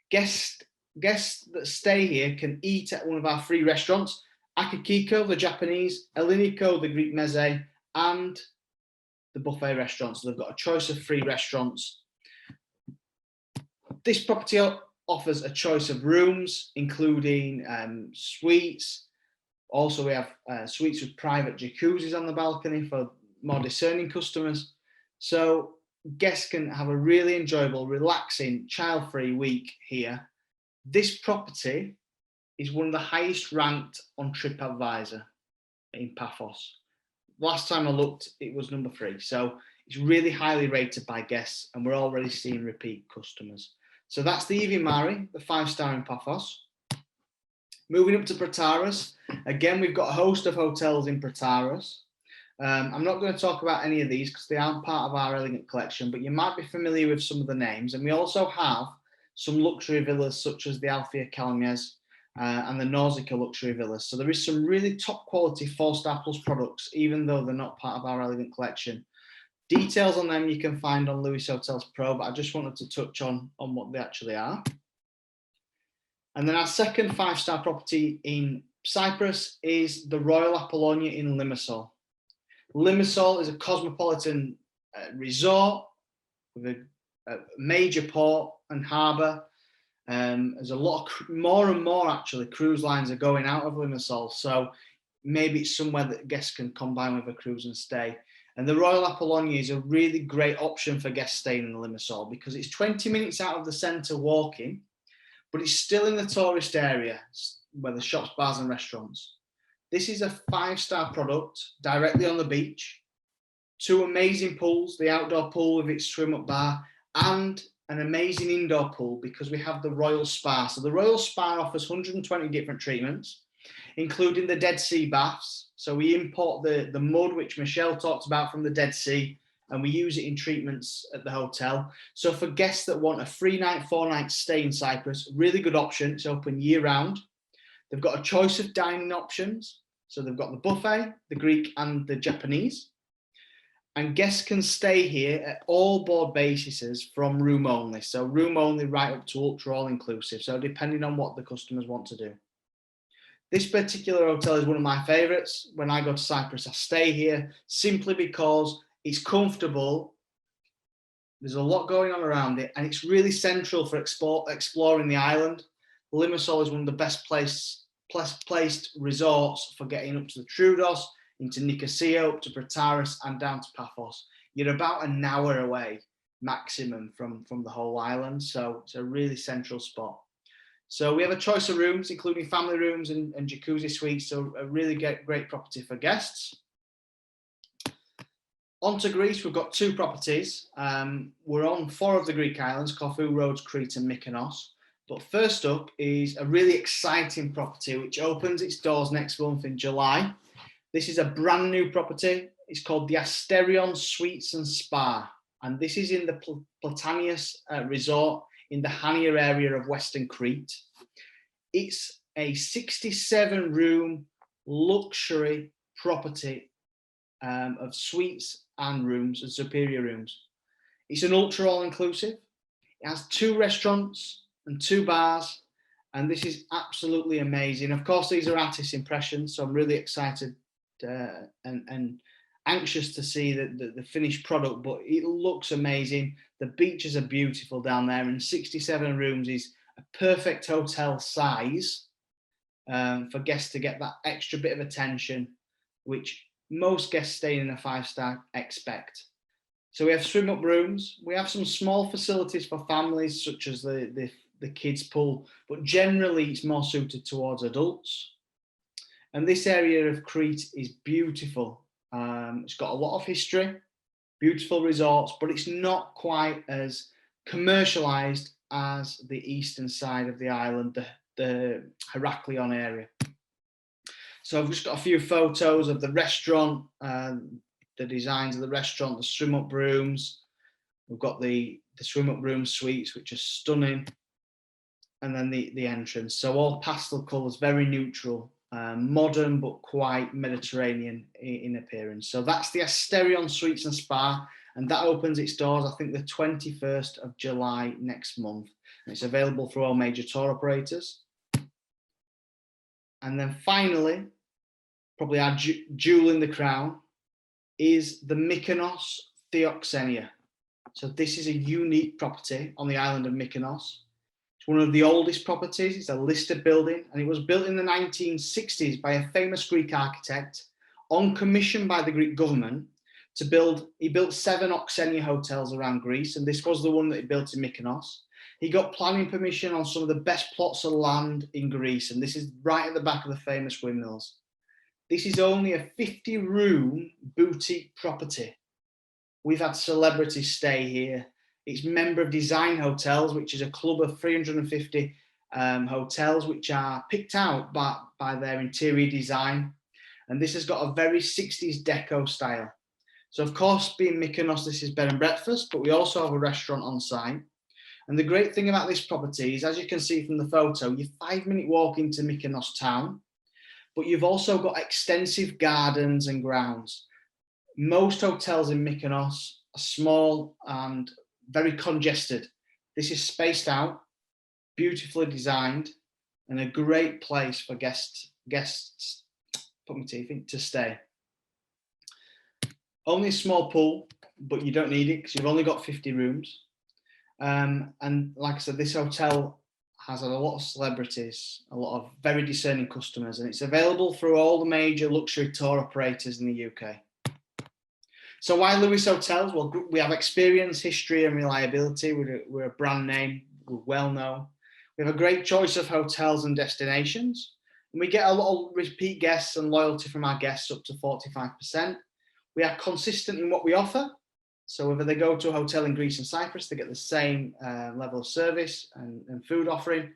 Guests that stay here can eat at one of our free restaurants, Akikiko, the Japanese, Eliniko, the Greek meze, and the buffet restaurants. So they've got a choice of free restaurants. This property offers a choice of rooms, including suites. Also, we have suites with private jacuzzis on the balcony for more discerning customers. So guests can have a really enjoyable, relaxing, child-free week here. This property is one of the highest ranked on TripAdvisor in Paphos. Last time I looked, it was number 3. So it's really highly rated by guests and we're already seeing repeat customers. So that's the Evi Mari, the 5-star in Paphos. Moving up to Protaras. Again, we've got a host of hotels in Protaras. I'm not going to talk about any of these because they aren't part of our Elegant Collection, but you might be familiar with some of the names. And we also have some luxury villas such as the Althea Kalmyes and the Nausicaa luxury villas. So there is some really top quality 4-star plus products, even though they're not part of our Elegant Collection. Details on them you can find on Lewis Hotels Pro, but I just wanted to touch on what they actually are. And then our second 5-star property in Cyprus is the Royal Apollonia in Limassol. Limassol is a cosmopolitan resort with a major port and harbour. There's a lot of more and more actually cruise lines are going out of Limassol, so maybe it's somewhere that guests can combine with a cruise and stay. And the Royal Apollonia is a really great option for guests staying in Limassol because it's 20 minutes out of the centre walking, but it's still in the tourist area where the shops, bars and restaurants. This is a 5-star product directly on the beach, 2 amazing pools, the outdoor pool with its swim up bar and an amazing indoor pool because we have the Royal Spa. So the Royal Spa offers 120 different treatments, including the Dead Sea baths. So we import the mud, which Michelle talked about from the Dead Sea, and we use it in treatments at the hotel. So for guests that want a 3-night, 4-night stay in Cyprus, really good option. It's open year round. They've got a choice of dining options. So they've got the buffet, the Greek and the Japanese. And guests can stay here at all board bases from room only. So room only right up to ultra all inclusive. So depending on what the customers want to do. This particular hotel is one of my favorites. When I go to Cyprus, I stay here simply because it's comfortable. There's a lot going on around it and it's really central for exploring the island. Limassol is one of the best placed resorts for getting up to the Troodos, into Nicosia, up to Protaras and down to Paphos. You're about an hour away maximum from the whole island, so it's a really central spot. So we have a choice of rooms, including family rooms and jacuzzi suites, so a really great property for guests. On to Greece, we've got 2 properties. We're on 4 of the Greek islands, Corfu, Rhodes, Crete and Mykonos. But first up is a really exciting property which opens its doors next month in July. This is a brand new property. It's called the Asterion Suites and Spa. And this is in the Platanias resort in the Hania area of Western Crete. It's a 67-room luxury property of suites and rooms and superior rooms. It's an ultra all-inclusive. It has 2 restaurants and 2 bars, and this is absolutely amazing. Of course, these are artist impressions, so I'm really excited and anxious to see the finished product, but it looks amazing. The beaches are beautiful down there, and 67 rooms is a perfect hotel size for guests to get that extra bit of attention, which most guests staying in a 5-star expect. So we have swim-up rooms. We have some small facilities for families, such as the kids pool, but generally it's more suited towards adults. And this area of Crete is beautiful. It's got a lot of history, beautiful resorts, but it's not quite as commercialized as the eastern side of the island, the Heraklion area. So I've just got a few photos of the restaurant, the designs of the restaurant, the swim-up rooms. We've got the swim-up room suites, which are stunning. And then the entrance. So all pastel colours, very neutral, modern, but quite Mediterranean in appearance. So that's the Asterion Suites and Spa, and that opens its doors, I think, the 21st of July next month. And it's available for all major tour operators. And then finally, probably our jewel in the crown, is the Mykonos Theoxenia. So this is a unique property on the island of Mykonos. It's one of the oldest properties. It's a listed building, and it was built in the 1960s by a famous Greek architect on commission by the Greek government to build. He built 7 Oxenia hotels around Greece, and this was the one that he built in Mykonos. He got planning permission on some of the best plots of land in Greece, and this is right at the back of the famous windmills. This is only a 50-room boutique property. We've had celebrities stay here. It's Member of Design Hotels, which is a club of 350 hotels, which are picked out by their interior design. And this has got a very 60s deco style. So of course, being Mykonos, this is bed and breakfast, but we also have a restaurant on site. And the great thing about this property is, as you can see from the photo, you're 5-minute walk into Mykonos town, but you've also got extensive gardens and grounds. Most hotels in Mykonos are small and very congested. This is spaced out, beautifully designed, and a great place for guests, put my teeth in, to stay. Only a small pool, but you don't need it because you've only got 50 rooms. And like I said, this hotel has a lot of celebrities, a lot of very discerning customers, and it's available through all the major luxury tour operators in the UK. So why Lewis Hotels? Well, we have experience, history and reliability. We're a brand name, we're well known. We have a great choice of hotels and destinations. And we get a lot of repeat guests and loyalty from our guests, up to 45%. We are consistent in what we offer. So whether they go to a hotel in Greece and Cyprus, they get the same level of service and food offering.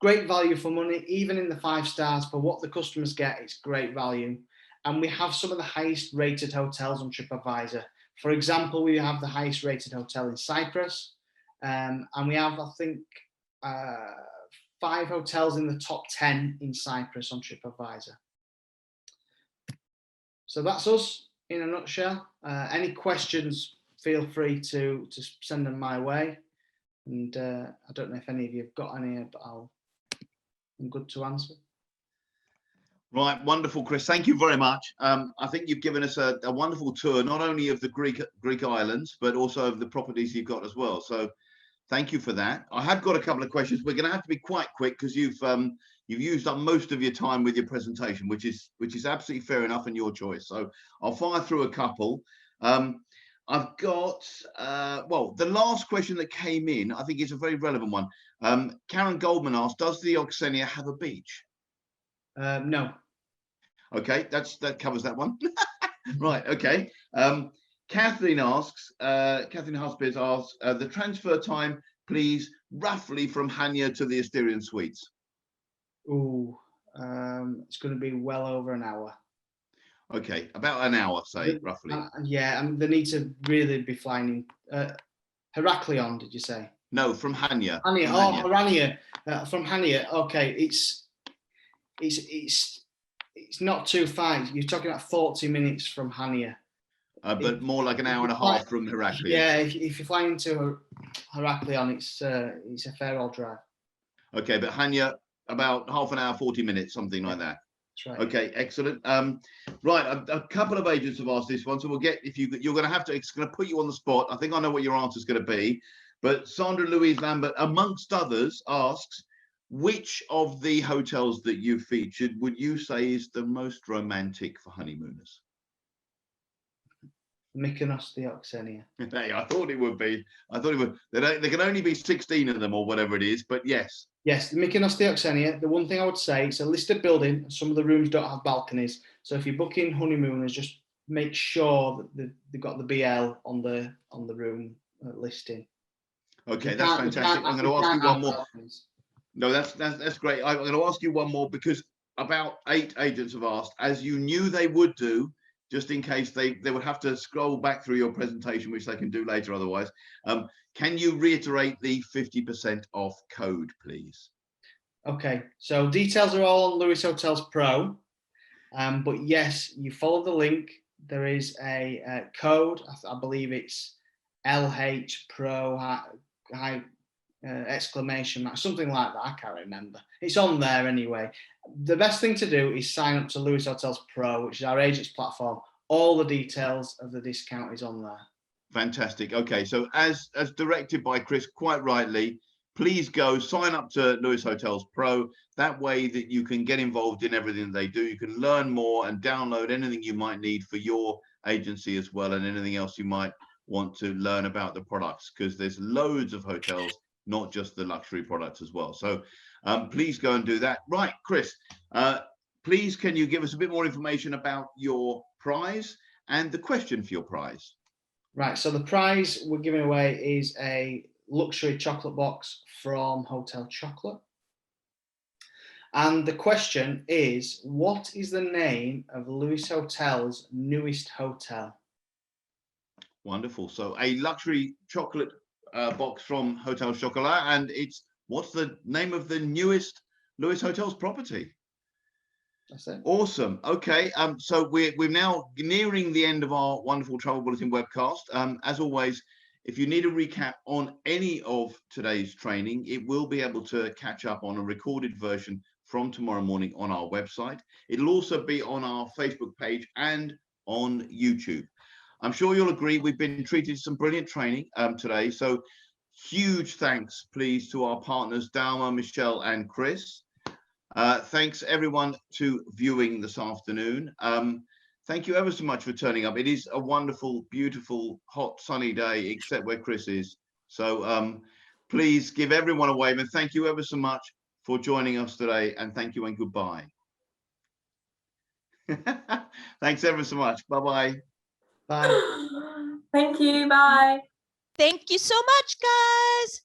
Great value for money, even in the 5 stars, for what the customers get, it's great value. And we have some of the highest rated hotels on TripAdvisor. For example, we have the highest rated hotel in Cyprus. And we have, I think, 5 hotels in the top 10 in Cyprus on TripAdvisor. So that's us in a nutshell. Any questions, feel free to send them my way. And I don't know if any of you have got any, but I'm good to answer. Right, wonderful, Chris. Thank you very much. I think you've given us a wonderful tour, not only of the Greek islands, but also of the properties you've got as well. So Thank you for that. I have got a couple of questions. We're going to have to be quite quick because you've used up most of your time with your presentation, which is absolutely fair enough and your choice. So I'll fire through a couple. I've got well, the last question that came in, I think is a very relevant one. Karen Goldman asked, does the Oxenia have a beach? No. Okay, that covers that one. Right, okay. Kathleen asks, Kathleen Husband asks, the transfer time, please, roughly from Hania to the Asterian Suites. Ooh, it's going to be well over an hour. Okay, about an hour, say, roughly. Yeah, they need to really be flying in. Heraklion, did you say? No, from Hania. Hania. From Oh, Hania. Hania. From Hania. Okay, it's not too far. You're talking about 40 minutes from Hania. But more like an hour and a half from Heraklion. Yeah, if you're flying to Heraklion, it's a fair old drive. Okay, but Hania, about half an hour, 40 minutes, something like that. That's right. Okay, excellent. Right, a couple of agents have asked this one, so we'll get, you're going to have to, it's going to put you on the spot. I think I know what your answer is going to be, but Sandra Louise Lambert, amongst others, asks, which of the hotels that you featured would you say is the most romantic for honeymooners? Mykonos, the Oxenia. Hey, I thought it would be. I thought it would. There can only be 16 of them or whatever it is, but yes. Yes, the Mykonos, the Oxenia. The one thing I would say, it's a listed building. Some of the rooms don't have balconies. So if you're booking honeymooners, just make sure that they've got the BL on the room listing. Okay, that's fantastic. I'm going to ask you one more. No, that's great. I'm going to ask you one more because about 8 agents have asked, as you knew they would do, just in case they would have to scroll back through your presentation, which they can do later otherwise. Can you reiterate the 50% off code, please? Okay, so details are all on Lewis Hotels Pro. But yes, you follow the link. There is a code. I believe it's LH Pro exclamation mark, something like that. I can't remember. It's on there anyway. The best thing to do is sign up to Lewis Hotels Pro, which is our agents platform. All the details of the discount is on there. Fantastic. Okay, so as directed by Chris quite rightly, please go sign up to Lewis Hotels Pro. That way that you can get involved in everything they do. You can learn more and download anything you might need for your agency as well, and anything else you might want to learn about the products, because there's loads of hotels, not just the luxury products as well. So please go and do that. Right, Chris, please can you give us a bit more information about your prize and the question for your prize? Right, so the prize we're giving away is a luxury chocolate box from Hotel Chocolate. And the question is, what is the name of Lewis Hotel's newest hotel? Wonderful. So a luxury chocolate box from Hotel Chocolat, and it's what's the name of the newest Lewis Hotels property? That's it. Awesome. Okay. So we're now nearing the end of our wonderful Travel Bulletin webcast. As always, if you need a recap on any of today's training, it will be able to catch up on a recorded version from tomorrow morning on our website. It'll also be on our Facebook page and on YouTube. I'm sure you'll agree we've been treated to some brilliant training today. So huge thanks, please, to our partners, Dalma, Michelle, and Chris. Thanks everyone to viewing this afternoon. Thank you ever so much for turning up. It is a wonderful, beautiful, hot, sunny day, except where Chris is. So please give everyone a wave, and thank you ever so much for joining us today. And thank you and goodbye. Thanks ever so much. Bye-bye. Bye. Thank you. Bye. Thank you so much, guys.